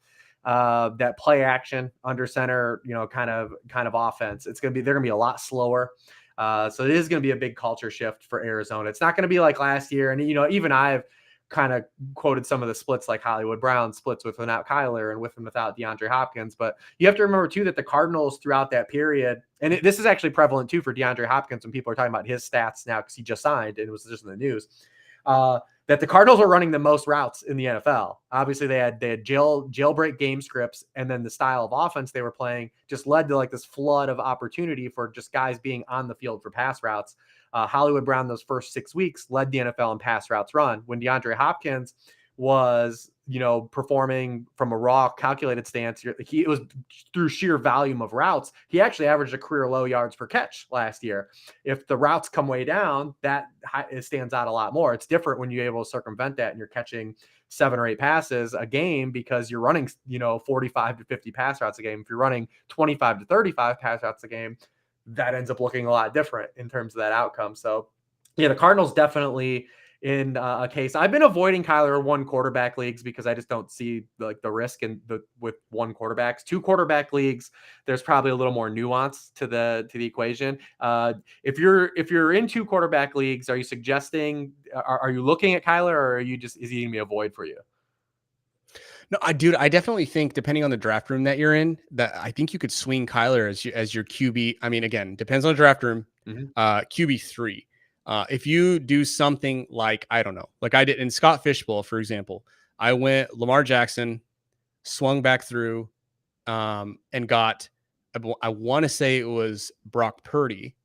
Speaker 1: play action under center, kind of offense. They're going to be a lot slower. So it is going to be a big culture shift for Arizona. It's not going to be like last year. And, even I've kind of quoted some of the splits like Hollywood Brown splits with without Kyler and with and without DeAndre Hopkins. But you have to remember too, that the Cardinals throughout that period, and this is actually prevalent too for DeAndre Hopkins when people are talking about his stats now, because he just signed and it was just in the news. That the Cardinals are running the most routes in the NFL. Obviously, they had jailbreak game scripts, and then the style of offense they were playing just led to like this flood of opportunity for just guys being on the field for pass routes. Hollywood Brown, those first 6 weeks, led the NFL in pass routes run. When DeAndre Hopkins was, performing from a raw calculated stance, it was through sheer volume of routes. He actually averaged a career low yards per catch last year. If the routes come way down, it stands out a lot more. It's different when you're able to circumvent that and you're catching 7 or 8 passes a game because you're running, 45 to 50 pass routes a game. If you're running 25 to 35 pass routes a game, that ends up looking a lot different in terms of that outcome. So yeah, the Cardinals definitely in a case. I've been avoiding Kyler 1 quarterback leagues because I just don't see the risk with 1 quarterbacks. 2 quarterback leagues, there's probably a little more nuance to the equation. If you're in 2 quarterback leagues, are you suggesting, are you looking at Kyler, or is he going to be a void for you?
Speaker 2: No, I definitely think, depending on the draft room that you're in, that I think you could swing Kyler as your QB. I mean, again, depends on the draft room. QB3. If you do something like, I don't know, like I did in Scott Fishbowl, for example, I went Lamar Jackson, swung back through, and got, I want to say it was Brock Purdy.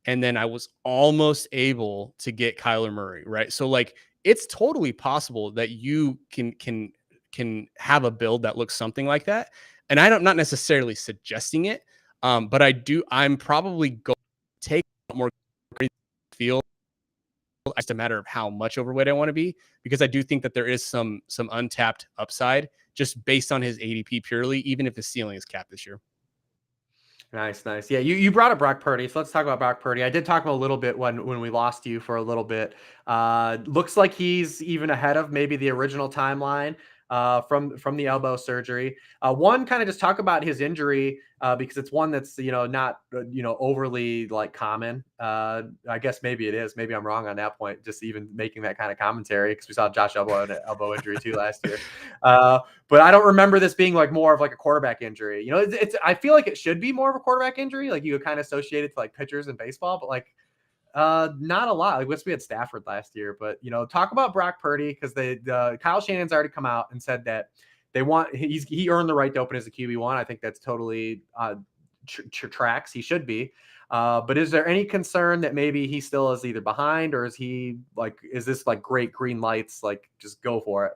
Speaker 2: And then I was almost able to get Kyler Murray, right? So like, it's totally possible that you can have a build that looks something like that. And not necessarily suggesting it, but I'm probably going to take more field. It's just a matter of how much overweight I want to be, because I do think that there is some untapped upside just based on his ADP purely, even if the ceiling is capped this year.
Speaker 1: Nice. Yeah, you brought up Brock Purdy, so let's talk about Brock Purdy. I did talk about a little bit when we lost you for a little bit. Looks like he's even ahead of maybe the original timeline from the elbow surgery. One, kind of just talk about his injury because it's one that's not overly like common. I guess maybe it is. Maybe I'm wrong on that point. Just even making that kind of commentary, because we saw Josh Elbow had an elbow injury too last year. But I don't remember this being like more of like a quarterback injury. I feel like it should be more of a quarterback injury. Like you could kind of associate it to like pitchers in baseball, but like not a lot. Like we had Stafford last year, but talk about Brock Purdy, because Kyle Shannon's already come out and said that he earned the right to open as a QB1. I think that's totally tracks. He should be. But is there any concern that maybe he still is either behind, or is this like great green lights, like just go for it?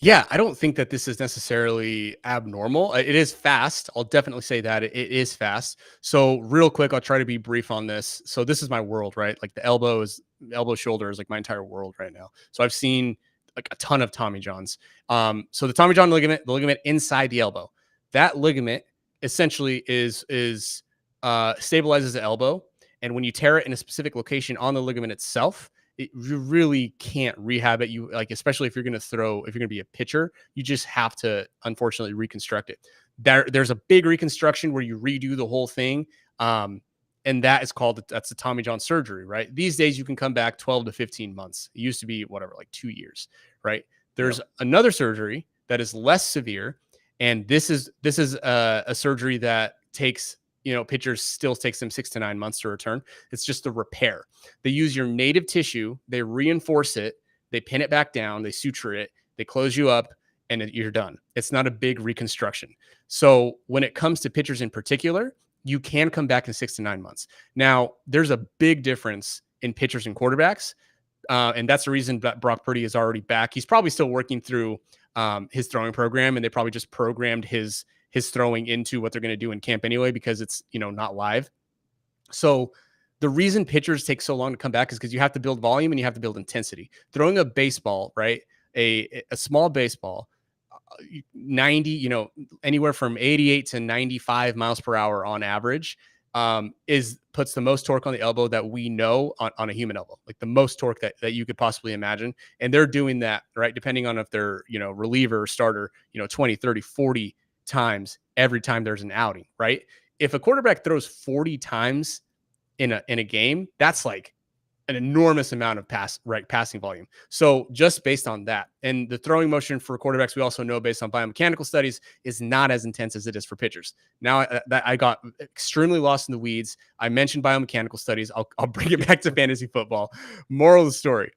Speaker 2: Yeah, I don't think that this is necessarily abnormal. It is fast. I'll definitely say that it is fast. So real quick, I'll try to be brief on this. So this is my world, right? Like the elbow shoulder is like my entire world right now. So I've seen like a ton of Tommy Johns. So the Tommy John ligament, the ligament inside the elbow, that ligament essentially stabilizes the elbow. And when you tear it in a specific location on the ligament itself, you really can't rehab it. Especially if you're going to be a pitcher, you just have to unfortunately reconstruct it. There's a big reconstruction where you redo the whole thing. And that's the Tommy John surgery, right? These days you can come back 12 to 15 months. It used to be like 2 years, right? There's another surgery that is less severe. And this is a surgery that takes, pitchers still takes them 6 to 9 months to return. It's just the repair. They use your native tissue, they reinforce it, they pin it back down, they suture it, they close you up, and you're done. It's not a big reconstruction. So when it comes to pitchers in particular, you can come back in 6 to 9 months. Now, there's a big difference in pitchers and quarterbacks. And that's the reason that Brock Purdy is already back. He's probably still working through his throwing program, and they probably just programmed his throwing into what they're going to do in camp anyway, because it's, not live. So the reason pitchers take so long to come back is because you have to build volume and you have to build intensity. Throwing a baseball, right? A small baseball, 90, anywhere from 88 to 95 miles per hour on average, puts the most torque on the elbow that we know on a human elbow, like the most torque that you could possibly imagine. And they're doing that, right? Depending on if they're, reliever or starter, 20, 30, 40 times every time there's an outing, right? If a quarterback throws 40 times in a game, that's like an enormous amount of passing volume. So just based on that, and the throwing motion for quarterbacks, we also know based on biomechanical studies, is not as intense as it is for pitchers. Now I got extremely lost in the weeds. I mentioned biomechanical studies. I'll bring it back to fantasy football. Moral of the story: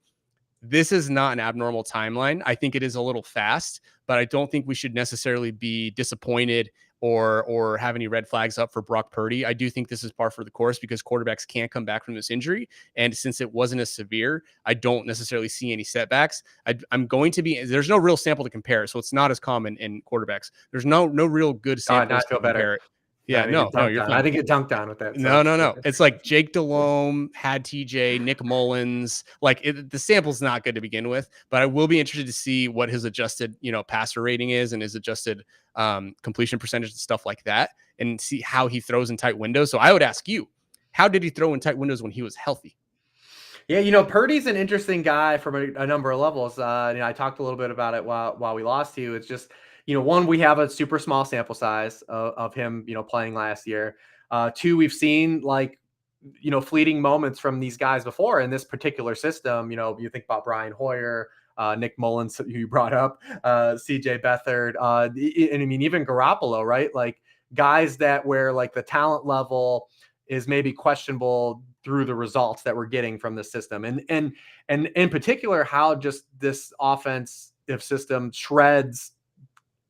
Speaker 2: this is not an abnormal timeline. I think it is a little fast, but I don't think we should necessarily be disappointed or have any red flags up for Brock Purdy. I do think this is par for the course because quarterbacks can't come back from this injury. And since it wasn't as severe, I don't necessarily see any setbacks. There's no real sample to compare. So it's not as common in quarterbacks. There's no real good sample to compare it. Yeah, no, you're fine.
Speaker 1: I think it dunked on with that.
Speaker 2: No. It's like Jake Delhomme had TJ, Nick Mullins. The sample's not good to begin with, but I will be interested to see what his adjusted, passer rating is and his adjusted completion percentage and stuff like that, and see how he throws in tight windows. So I would ask you, how did he throw in tight windows when he was healthy?
Speaker 1: Yeah, Purdy's an interesting guy from a number of levels. I talked a little bit about it while we lost to you. It's just, one, we have a super small sample size of him, playing last year. Two, we've seen fleeting moments from these guys before in this particular system. You think about Brian Hoyer, Nick Mullins, who you brought up, CJ Beathard, and I mean, even Garoppolo, right? Like guys where the talent level is maybe questionable through the results that we're getting from the system. And in particular, how just this offensive system shreds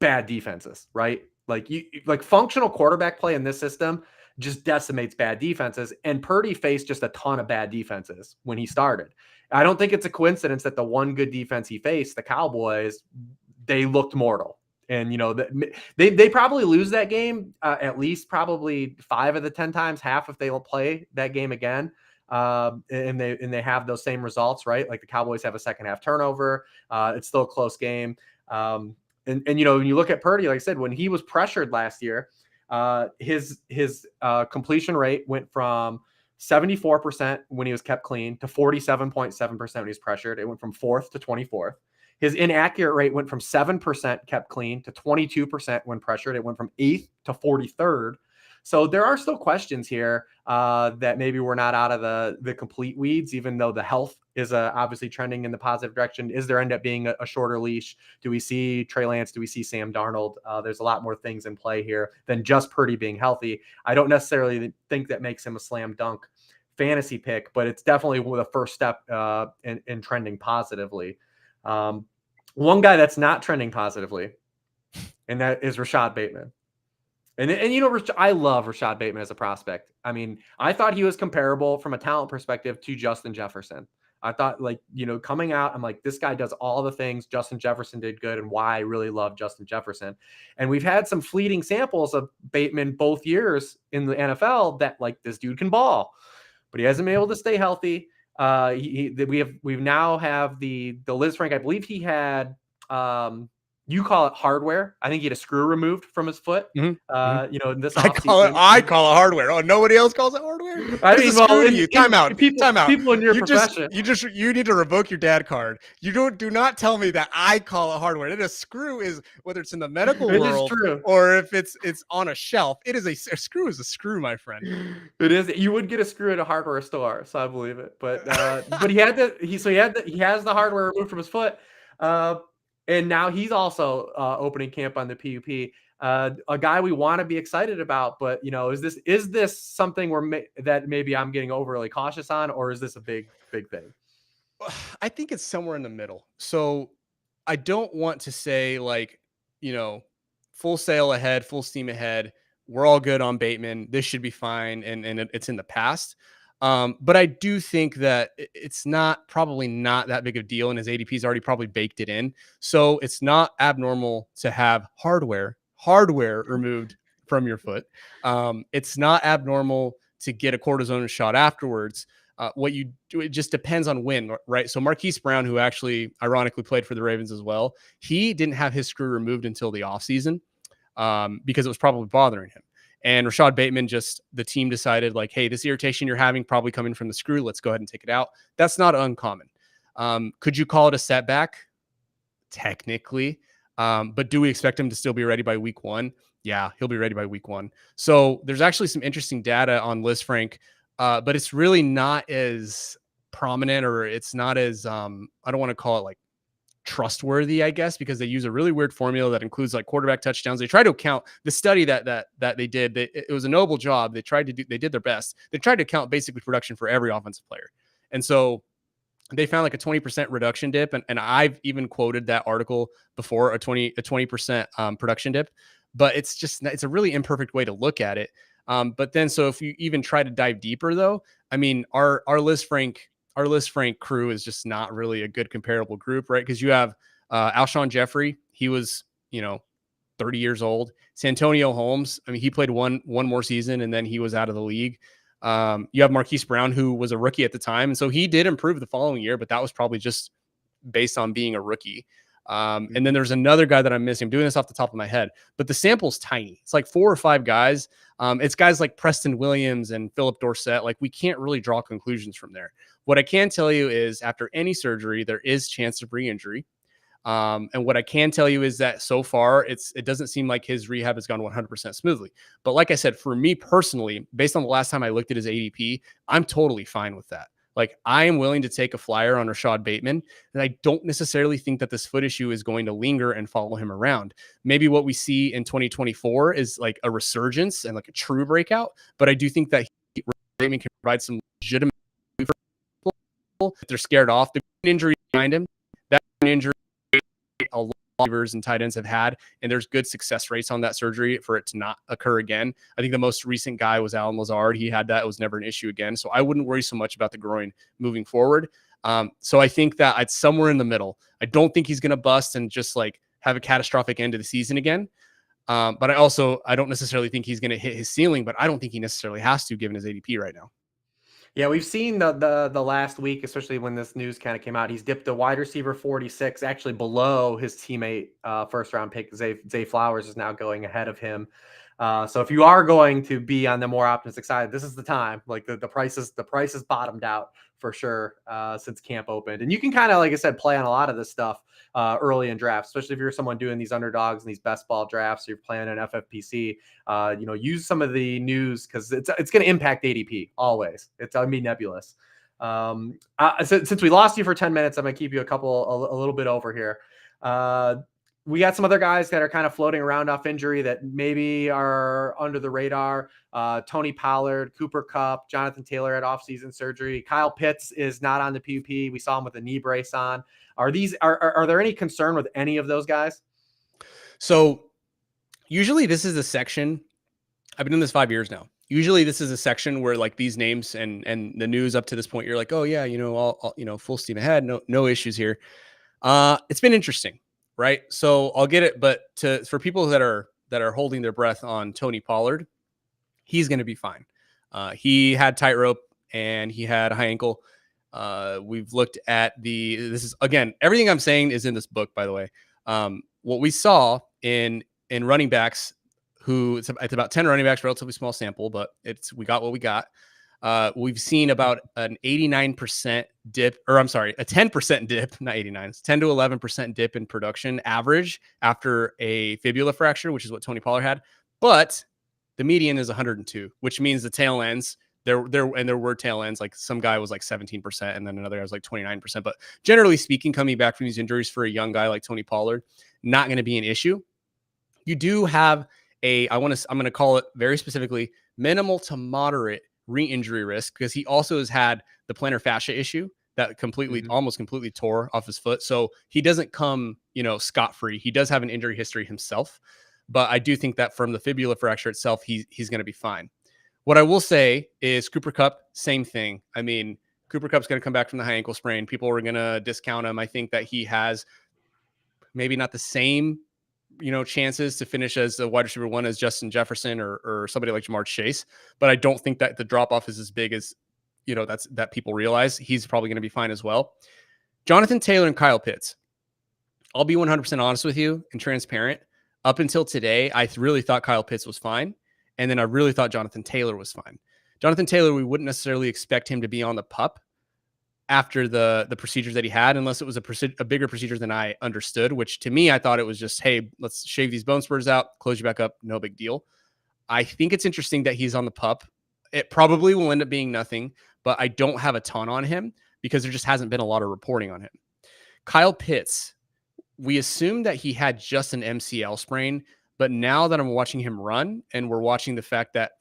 Speaker 1: bad defenses, right? Like functional quarterback play in this system just decimates bad defenses. And Purdy faced just a ton of bad defenses when he started. I don't think it's a coincidence that the one good defense he faced, the Cowboys, they looked mortal. And, they probably lose that game at least probably 5 of the 10 times, half if they will play that game again. And they have those same results, right? Like the Cowboys have a second half turnover. It's still a close game. And when you look at Purdy, like I said, when he was pressured last year, his completion rate went from 74% when he was kept clean to 47.7% when he's pressured. It went from 4th to 24th. His inaccurate rate went from 7% kept clean to 22% when pressured. It went from 8th to 43rd. So there are still questions here that maybe we're not out of the complete weeds, even though the health is obviously trending in the positive direction. Is there end up being a shorter leash? Do we see Trey Lance? Do we see Sam Darnold? There's a lot more things in play here than just Purdy being healthy. I don't necessarily think that makes him a slam dunk fantasy pick, but it's definitely the first step in trending positively. One guy that's not trending positively, and that is Rashod Bateman. And I love Rashod Bateman as a prospect. I mean, I thought he was comparable from a talent perspective to Justin Jefferson. I thought coming out, I'm like, this guy does all the things Justin Jefferson did good, and why I really love Justin Jefferson. And we've had some fleeting samples of Bateman both years in the NFL that this dude can ball, but he hasn't been able to stay healthy. We now have the Liz Frank. I believe he had you call it hardware. I think he had a screw removed from his foot.
Speaker 2: Mm-hmm.
Speaker 1: In this
Speaker 2: I call it hardware. Oh, nobody else calls it hardware.
Speaker 1: I mean,
Speaker 2: time out.
Speaker 1: People in your profession.
Speaker 2: You need to revoke your dad card. Do not tell me that I call it hardware. A screw is, whether it's in the medical world or if it's on a shelf, it is a screw is a screw, my friend.
Speaker 1: It is. You would get a screw at a hardware store, so I believe it. But but he has the hardware removed from his foot. And now he's also opening camp on the PUP. A guy we want to be excited about, but is this something that maybe I'm getting overly cautious on, or is this a big thing?
Speaker 2: I think it's somewhere in the middle. So I don't want to say full sail ahead, full steam ahead. We're all good on Bateman. This should be fine, and it's in the past. But I do think that it's probably not that big of a deal, and his ADP's already probably baked it in. So it's not abnormal to have hardware removed from your foot. It's not abnormal to get a cortisone shot afterwards. What you do, it just depends on when, right? So Marquise Brown, who actually ironically played for the Ravens as well, he didn't have his screw removed until the offseason because it was probably bothering him. And Rashod Bateman, just the team decided like, hey, this irritation you're having probably coming from the screw. Let's go ahead and take it out. That's not uncommon. Could you call it a setback? Technically. But do we expect him to still be ready by week 1? Yeah, he'll be ready by week 1. So there's actually some interesting data on Liz Frank, but it's really not as prominent, or it's not as, I don't want to call it like trustworthy, I guess, because they use a really weird formula that includes like quarterback touchdowns. They try to count the study that they did. It was a noble job. They did their best. They tried to count basically production for every offensive player. And so they found like a 20% reduction dip. And I've even quoted that article before, a 20% production dip, but it's a really imperfect way to look at it. But then, so if you even try to dive deeper though, I mean, our Liz Frank crew is just not really a good comparable group, right? Because you have Alshon Jeffrey, he was, 30 years old. Santonio Holmes, I mean, he played one more season and then he was out of the league. You have Marquise Brown, who was a rookie at the time, and so he did improve the following year, but that was probably just based on being a rookie. And then there's another guy that I'm missing. I'm doing this off the top of my head, but the sample's tiny. It's like 4 or 5 guys. It's guys like Preston Williams and Philip Dorsett. Like, we can't really draw conclusions from there. What I can tell you is after any surgery, there is chance of re-injury. And what I can tell you is that so far, it doesn't seem like his rehab has gone 100% smoothly. But like I said, for me personally, based on the last time I looked at his ADP, I'm totally fine with that. Like, I am willing to take a flyer on Rashod Bateman, and I don't necessarily think that this foot issue is going to linger and follow him around. Maybe what we see in 2024 is like a resurgence and like a true breakout, but I do think that Bateman can provide some legitimate for people if they're scared off the injury behind him. That injury a lot of receivers and tight ends have had, and there's good success rates on that surgery for it to not occur again. I think the most recent guy was Alan Lazard. He had that. It was never an issue again. So I wouldn't worry so much about the groin moving forward. So I think that it's somewhere in the middle. I don't think he's going to bust and just like have a catastrophic end of the season again. But I don't necessarily think he's going to hit his ceiling, but I don't think he necessarily has to given his ADP right now.
Speaker 1: Yeah, we've seen the last week, especially when this news kind of came out. He's dipped a wide receiver 46, actually below his teammate first round pick. Zay Flowers is now going ahead of him. So if you are going to be on the more optimistic side, this is the time. Like the price is bottomed out for sure since camp opened, and you can kind of, like I said, play on a lot of this stuff early in drafts, especially if you're someone doing these underdogs and these best ball drafts. You're playing an FFPC. Use some of the news because it's going to impact ADP always. It's going to be nebulous. Since we lost you for 10 minutes, I'm going to keep you a little bit over here. We got some other guys that are kind of floating around off injury that maybe are under the radar. Tony Pollard, Cooper Kupp, Jonathan Taylor had offseason surgery. Kyle Pitts is not on the PUP. We saw him with a knee brace on. Are there any concern with any of those guys?
Speaker 2: So usually this is a section. I've been doing this 5 years now. Usually this is a section where like these names and the news up to this point, you're like, oh yeah, all full steam ahead. No issues here. It's been interesting. Right. So I'll get it. But for people that are holding their breath on Tony Pollard, he's going to be fine. He had tightrope and he had a high ankle. We've looked at this is, again, everything I'm saying is in this book, by the way. What we saw in running backs it's about 10 running backs, relatively small sample, but we got what we got. We've seen about an 89% dip, or I'm sorry, a 10% dip, not 89, it's 10 to 11% dip in production average after a fibula fracture, which is what Tony Pollard had. But the median is 102, which means the tail ends, there were tail ends, like some guy was like 17% and then another guy was like 29%. But generally speaking, coming back from these injuries for a young guy like Tony Pollard, not going to be an issue. You do have I'm going to call it very specifically minimal to moderate re-injury risk, because he also has had the plantar fascia issue that almost completely tore off his foot. So he doesn't come, scot-free. He does have an injury history himself, but I do think that from the fibula fracture itself, he's going to be fine. What I will say is Cooper Kupp, same thing. I mean, Cooper Kupp's going to come back from the high ankle sprain. People are going to discount him. I think that he has maybe not the same, chances to finish as a wide receiver one as Justin Jefferson or somebody like Jamar Chase. But I don't think that the drop off is as big as, that people realize. He's probably going to be fine as well. Jonathan Taylor and Kyle Pitts. I'll be 100% honest with you and transparent. Up until today, I really thought Kyle Pitts was fine. And then I really thought Jonathan Taylor was fine. Jonathan Taylor, we wouldn't necessarily expect him to be on the PUP after the procedures that he had, unless it was a bigger procedure than I understood, which to me, I thought it was just, hey, let's shave these bone spurs out, close you back up, no big deal. I think it's interesting that he's on the PUP. It probably will end up being nothing, but I don't have a ton on him because there just hasn't been a lot of reporting on him. Kyle Pitts, we assumed that he had just an MCL sprain, but now that I'm watching him run and we're watching the fact that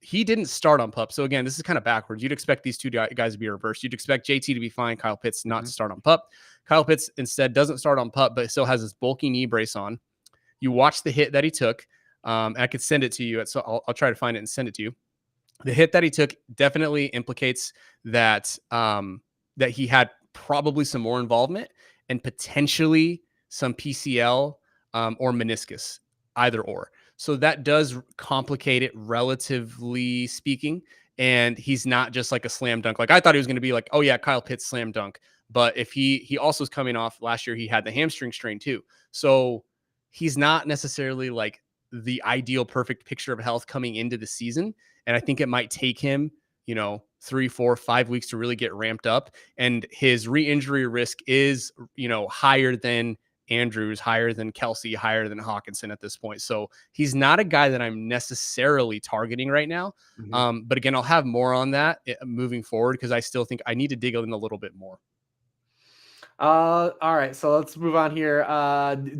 Speaker 2: he didn't start on PUP. So again, this is kind of backwards. You'd expect these two guys to be reversed. You'd expect JT to be fine, Kyle Pitts not to start on PUP. Kyle Pitts instead doesn't start on PUP, but still has this bulky knee brace on. You watch the hit that he took. And I could send it to you. So I'll try to find it and send it to you. The hit that he took definitely implicates that that he had probably some more involvement and potentially some PCL or meniscus, either or. So that does complicate it, relatively speaking. And he's not just like a slam dunk. Like I thought he was going to be like, oh yeah, Kyle Pitts slam dunk. But if he also is coming off last year, he had the hamstring strain too. So he's not necessarily like the ideal perfect picture of health coming into the season. And I think it might take him, 3, 4, 5 weeks to really get ramped up. And his re-injury risk is, higher than Andrews, higher than Kelsey, higher than Hawkinson at this point. So he's not a guy that I'm necessarily targeting right now. But again, I'll have more on that moving forward because I still think I need to dig in a little bit more.
Speaker 1: All right, so let's move on here.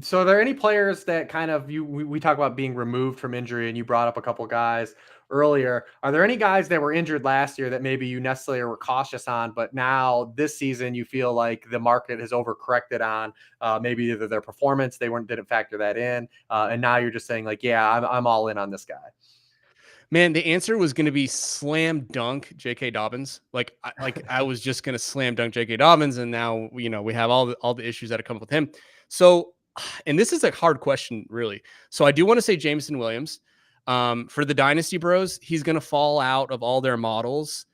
Speaker 1: So are there any players that kind of we talk about being removed from injury, and you brought up a couple guys earlier. Are there any guys that were injured last year that maybe you necessarily were cautious on, but now this season you feel like the market has overcorrected on maybe either their performance, didn't factor that in, and now you're just saying like, yeah, I'm all in on this guy.
Speaker 2: Man, the answer was going to be slam dunk J.K. Dobbins. I was just going to slam dunk J.K. Dobbins, and now we have all the issues that have come up with him. So, and this is a hard question, really. So I do want to say Jameson Williams. For the Dynasty Bros, he's going to fall out of all their models,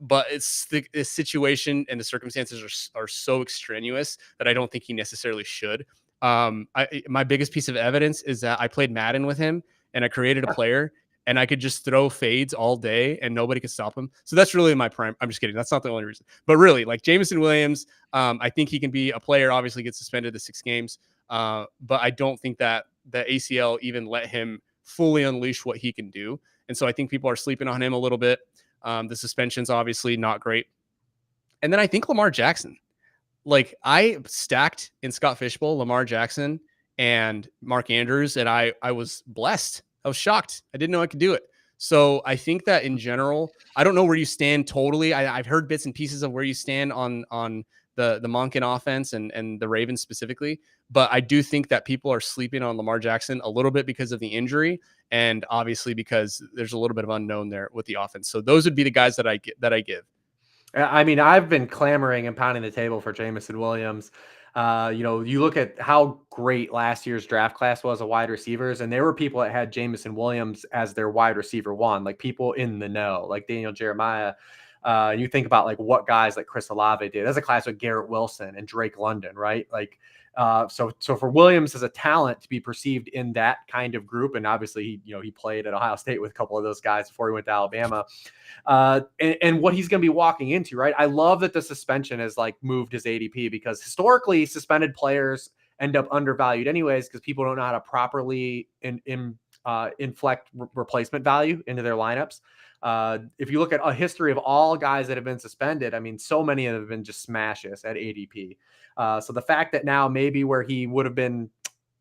Speaker 2: but it's the situation and the circumstances are so extraneous that I don't think he necessarily should. My biggest piece of evidence is that I played Madden with him, and I created a player. And I could just throw fades all day and nobody could stop him. So that's really my prime. I'm just kidding. That's not the only reason. But really, like Jameson Williams, I think he can be a player, obviously gets suspended the 6 games. But I don't think that the ACL even let him fully unleash what he can do. And so I think people are sleeping on him a little bit. The suspension's obviously not great. And then I think Lamar Jackson. Like I stacked in Scott Fishbowl, Lamar Jackson and Mark Andrews, and I was blessed. I was shocked. I didn't know I could do it. So I think that in general, I don't know where you stand totally. I've heard bits and pieces of where you stand on the Monken offense and the Ravens specifically. But I do think that people are sleeping on Lamar Jackson a little bit because of the injury and obviously because there's a little bit of unknown there with the offense. So those would be the guys that I give.
Speaker 1: I mean, I've been clamoring and pounding the table for Jameson Williams. You look at how great last year's draft class was of wide receivers, and there were people that had Jameson Williams as their wide receiver one, like people in the know, like Daniel Jeremiah. You think about like what guys like Chris Olave did. That's a class with Garrett Wilson and Drake London, right? Like, so for Williams as a talent to be perceived in that kind of group, and obviously he played at Ohio State with a couple of those guys before he went to Alabama, and what he's going to be walking into, right? I love that the suspension has like moved his ADP because historically suspended players end up undervalued anyways because people don't know how to properly inflect replacement value into their lineups. If you look at a history of all guys that have been suspended, I mean, so many of them have been just smashes at ADP. So the fact that now maybe where he would have been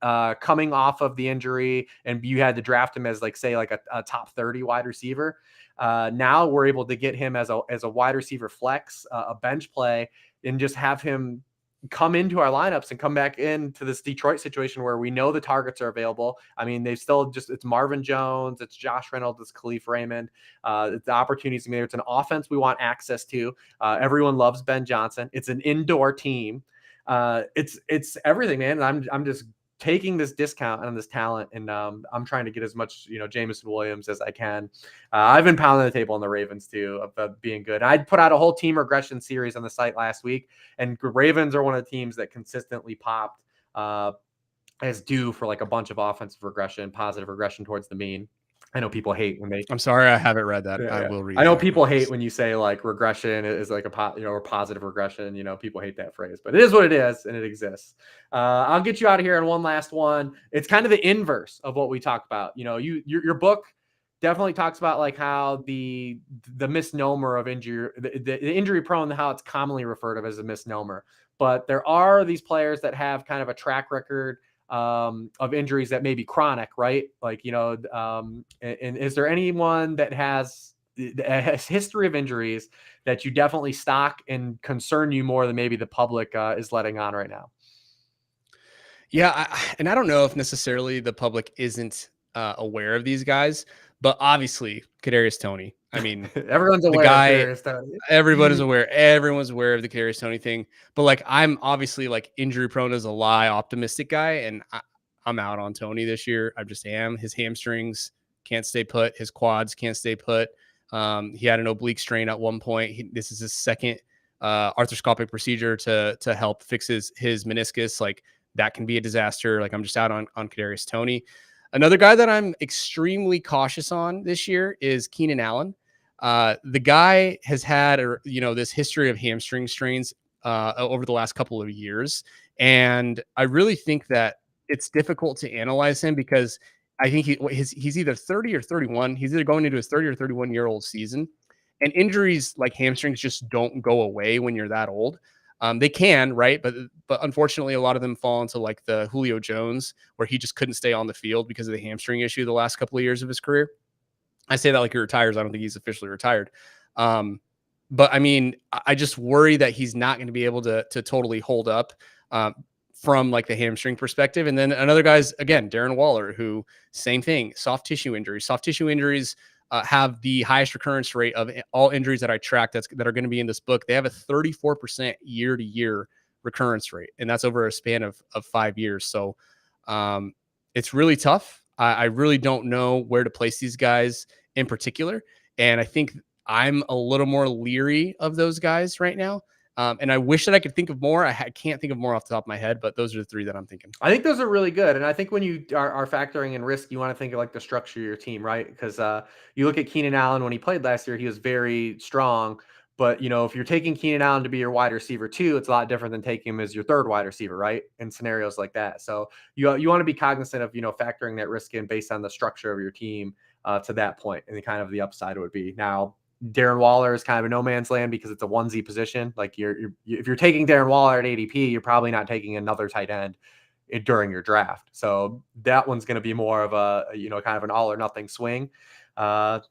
Speaker 1: coming off of the injury and you had to draft him as like, say, like a top 30 wide receiver. Now we're able to get him as a wide receiver flex, a bench play, and just have him come into our lineups and come back into this Detroit situation where we know the targets are available. I mean, they've still it's Marvin Jones, it's Josh Reynolds, it's Khalif Raymond. It's the opportunities there. It's an offense we want access to. Everyone loves Ben Johnson. It's an indoor team. It's everything, man. And I'm just taking this discount on this talent, and I'm trying to get as much, Jameson Williams as I can. I've been pounding the table on the Ravens too of being good. I put out a whole team regression series on the site last week, and Ravens are one of the teams that consistently popped as due for like a bunch of offensive regression, positive regression towards the mean. I know people hate when they.
Speaker 2: I'm sorry, I haven't read that.
Speaker 1: Yeah,
Speaker 2: I will read.
Speaker 1: I know people hate when you say like regression is like or positive regression. People hate that phrase, but it is what it is, and it exists. I'll get you out of here on one last one. It's kind of the inverse of what we talked about. Your book definitely talks about like how the misnomer of injury, the injury prone, how it's commonly referred to as a misnomer. But there are these players that have kind of a track record of injuries that may be chronic, right? Like, and is there anyone that has a history of injuries that you definitely stock and concern you more than maybe the public is letting on right now?
Speaker 2: Yeah, and I don't know if necessarily the public isn't aware of these guys, but obviously Kadarius Toney. I mean,
Speaker 1: everyone's aware of Kadarius Toney.
Speaker 2: Everyone's aware. Everyone's aware of the Kadarius Toney thing. But like, I'm obviously like injury prone as a lie, optimistic guy, and I'm out on Toney this year. I just am. His hamstrings can't stay put. His quads can't stay put. He had an oblique strain at one point. This is his second arthroscopic procedure to help fix his meniscus. Like, that can be a disaster. Like, I'm just out on Kadarius Toney. Another guy that I'm extremely cautious on this year is Keenan Allen. The guy has had, this history of hamstring strains over the last couple of years. And I really think that it's difficult to analyze him because I think he's either 30 or 31. He's either going into his 30 or 31-year-old season. And injuries like hamstrings just don't go away when you're that old. They can, right? But unfortunately, a lot of them fall into like the Julio Jones, where he just couldn't stay on the field because of the hamstring issue the last couple of years of his career. I say that like he retires. I don't think he's officially retired. But I mean, I just worry that he's not going to be able to totally hold up from like the hamstring perspective. And then another guy's, again, Darren Waller, who same thing, soft tissue injuries. Soft tissue injuries have the highest recurrence rate of all injuries that I track that are going to be in this book. They have a 34% year-to-year recurrence rate, and that's over a span of 5 years. So it's really tough. I really don't know where to place these guys in particular. And I think I'm a little more leery of those guys right now. And I wish that I could think of more. I can't think of more off the top of my head, but those are the three that I'm thinking.
Speaker 1: I think those are really good. And I think when you are factoring in risk, you want to think of like the structure of your team, right? Because you look at Keenan Allen when he played last year, he was very strong. But, if you're taking Keenan Allen to be your wide receiver too, it's a lot different than taking him as your third wide receiver, right? In scenarios like that. So you want to be cognizant of, factoring that risk in based on the structure of your team to that point, and kind of the upside would be. Now, Darren Waller is kind of a no man's land because it's a onesie position. Like if you're taking Darren Waller at ADP, you're probably not taking another tight end during your draft. So that one's going to be more of a, kind of an all or nothing swing. But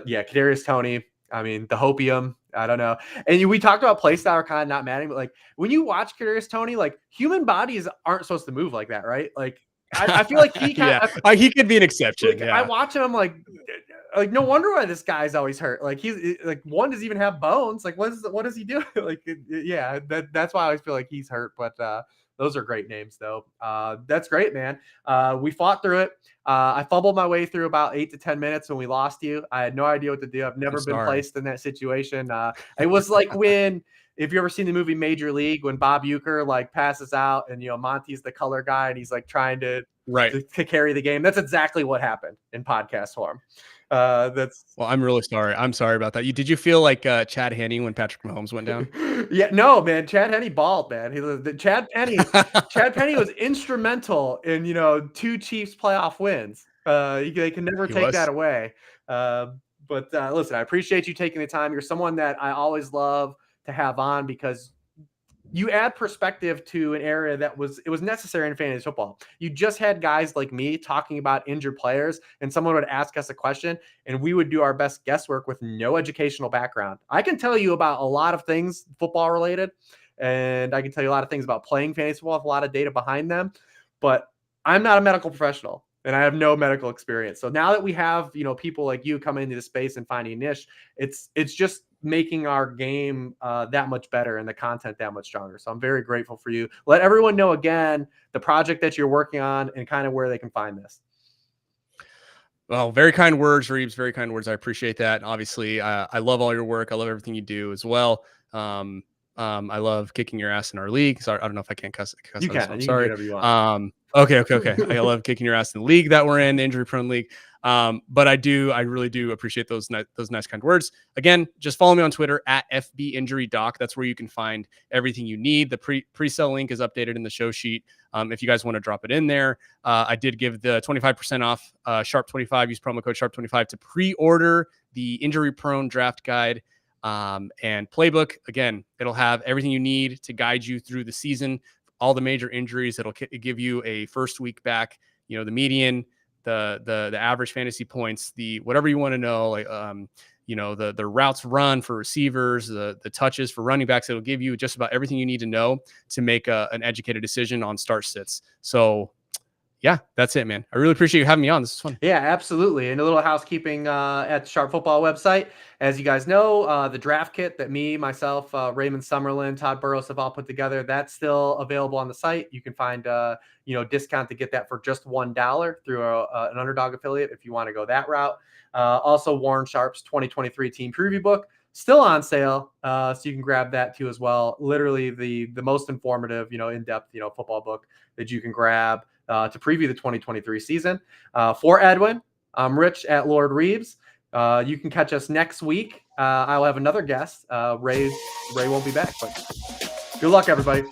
Speaker 1: yeah, Kadarius Toney, I mean, the hopium, I don't know. And we talked about play style kind of not mattering, but like when you watch Kadarius Toney, like human bodies aren't supposed to move like that, right? Like I feel like he kind
Speaker 2: of, he could be an exception.
Speaker 1: Like, I watch him, I'm like no wonder why this guy's always hurt. Like he's like, one doesn't even have bones. Like what does he do? Like, yeah, that's why I always feel like he's hurt. But those are great names though. That's great, man. We fought through it. I fumbled my way through about 8 to 10 minutes when we lost you. I had no idea what to do. I've never been placed in that situation. It was like if you ever seen the movie Major League, when Bob Uecker like passes out and Monty's the color guy and he's like trying to carry the game. That's exactly what happened in podcast form.
Speaker 2: Well, I'm really sorry. I'm sorry about that. Did you feel like Chad Henne when Patrick Mahomes went down?
Speaker 1: Yeah, no, man. Chad Henne balled, man. Chad Henne was instrumental in 2 Chiefs playoff wins. They can never take that away. But listen, I appreciate you taking the time. You're someone that I always love to have on because you add perspective to an area that was necessary in fantasy football. You just had guys like me talking about injured players, and someone would ask us a question and we would do our best guesswork with no educational background. I can tell you about a lot of things football related, and I can tell you a lot of things about playing fantasy football with a lot of data behind them, but I'm not a medical professional and I have no medical experience. So now that we have, people like you coming into the space and finding a niche, it's just making our game that much better and the content that much stronger. So I'm very grateful for you. Let everyone know again the project that you're working on and kind of where they can find this.
Speaker 2: Well, very kind words, Reeves. Very kind words. I appreciate that. And obviously, I love all your work. I love everything you do as well. I love kicking your ass in our league. Sorry, I don't know if I can cuss.
Speaker 1: You can.
Speaker 2: I'm
Speaker 1: you
Speaker 2: sorry.
Speaker 1: Can do whatever you want.
Speaker 2: Okay. I love kicking your ass in the league that we're in, the injury prone league. But I really do appreciate those nice kind words. Again, just follow me on Twitter at FBInjuryDoc. That's where you can find everything you need. The pre-sale link is updated in the show sheet. If you guys want to drop it in there, I did give the 25% off Sharp 25. Use promo code Sharp 25 to pre-order the injury prone draft guide and playbook. Again, it'll have everything you need to guide you through the season, all the major injuries. It'll give you a first week back, the median, the average fantasy points, the whatever you want to know, like the routes run for receivers, the touches for running backs. It'll give you just about everything you need to know to make an educated decision on start sits. So yeah, that's it, man. I really appreciate you having me on. This is fun.
Speaker 1: Yeah, absolutely. And a little housekeeping at the Sharp Football website. As you guys know, the draft kit that myself, Raymond Summerlin, Todd Burrows have all put together, that's still available on the site. You can find, discount to get that for just $1 through an Underdog affiliate if you want to go that route. Also, Warren Sharp's 2023 team preview book, still on sale. So you can grab that too as well. Literally the most informative, in-depth, football book that you can grab to preview the 2023 season. For Edwin, I'm Rich at Lord Reeves. You can catch us next week. I'll have another guest. Ray won't be back, but good luck, everybody.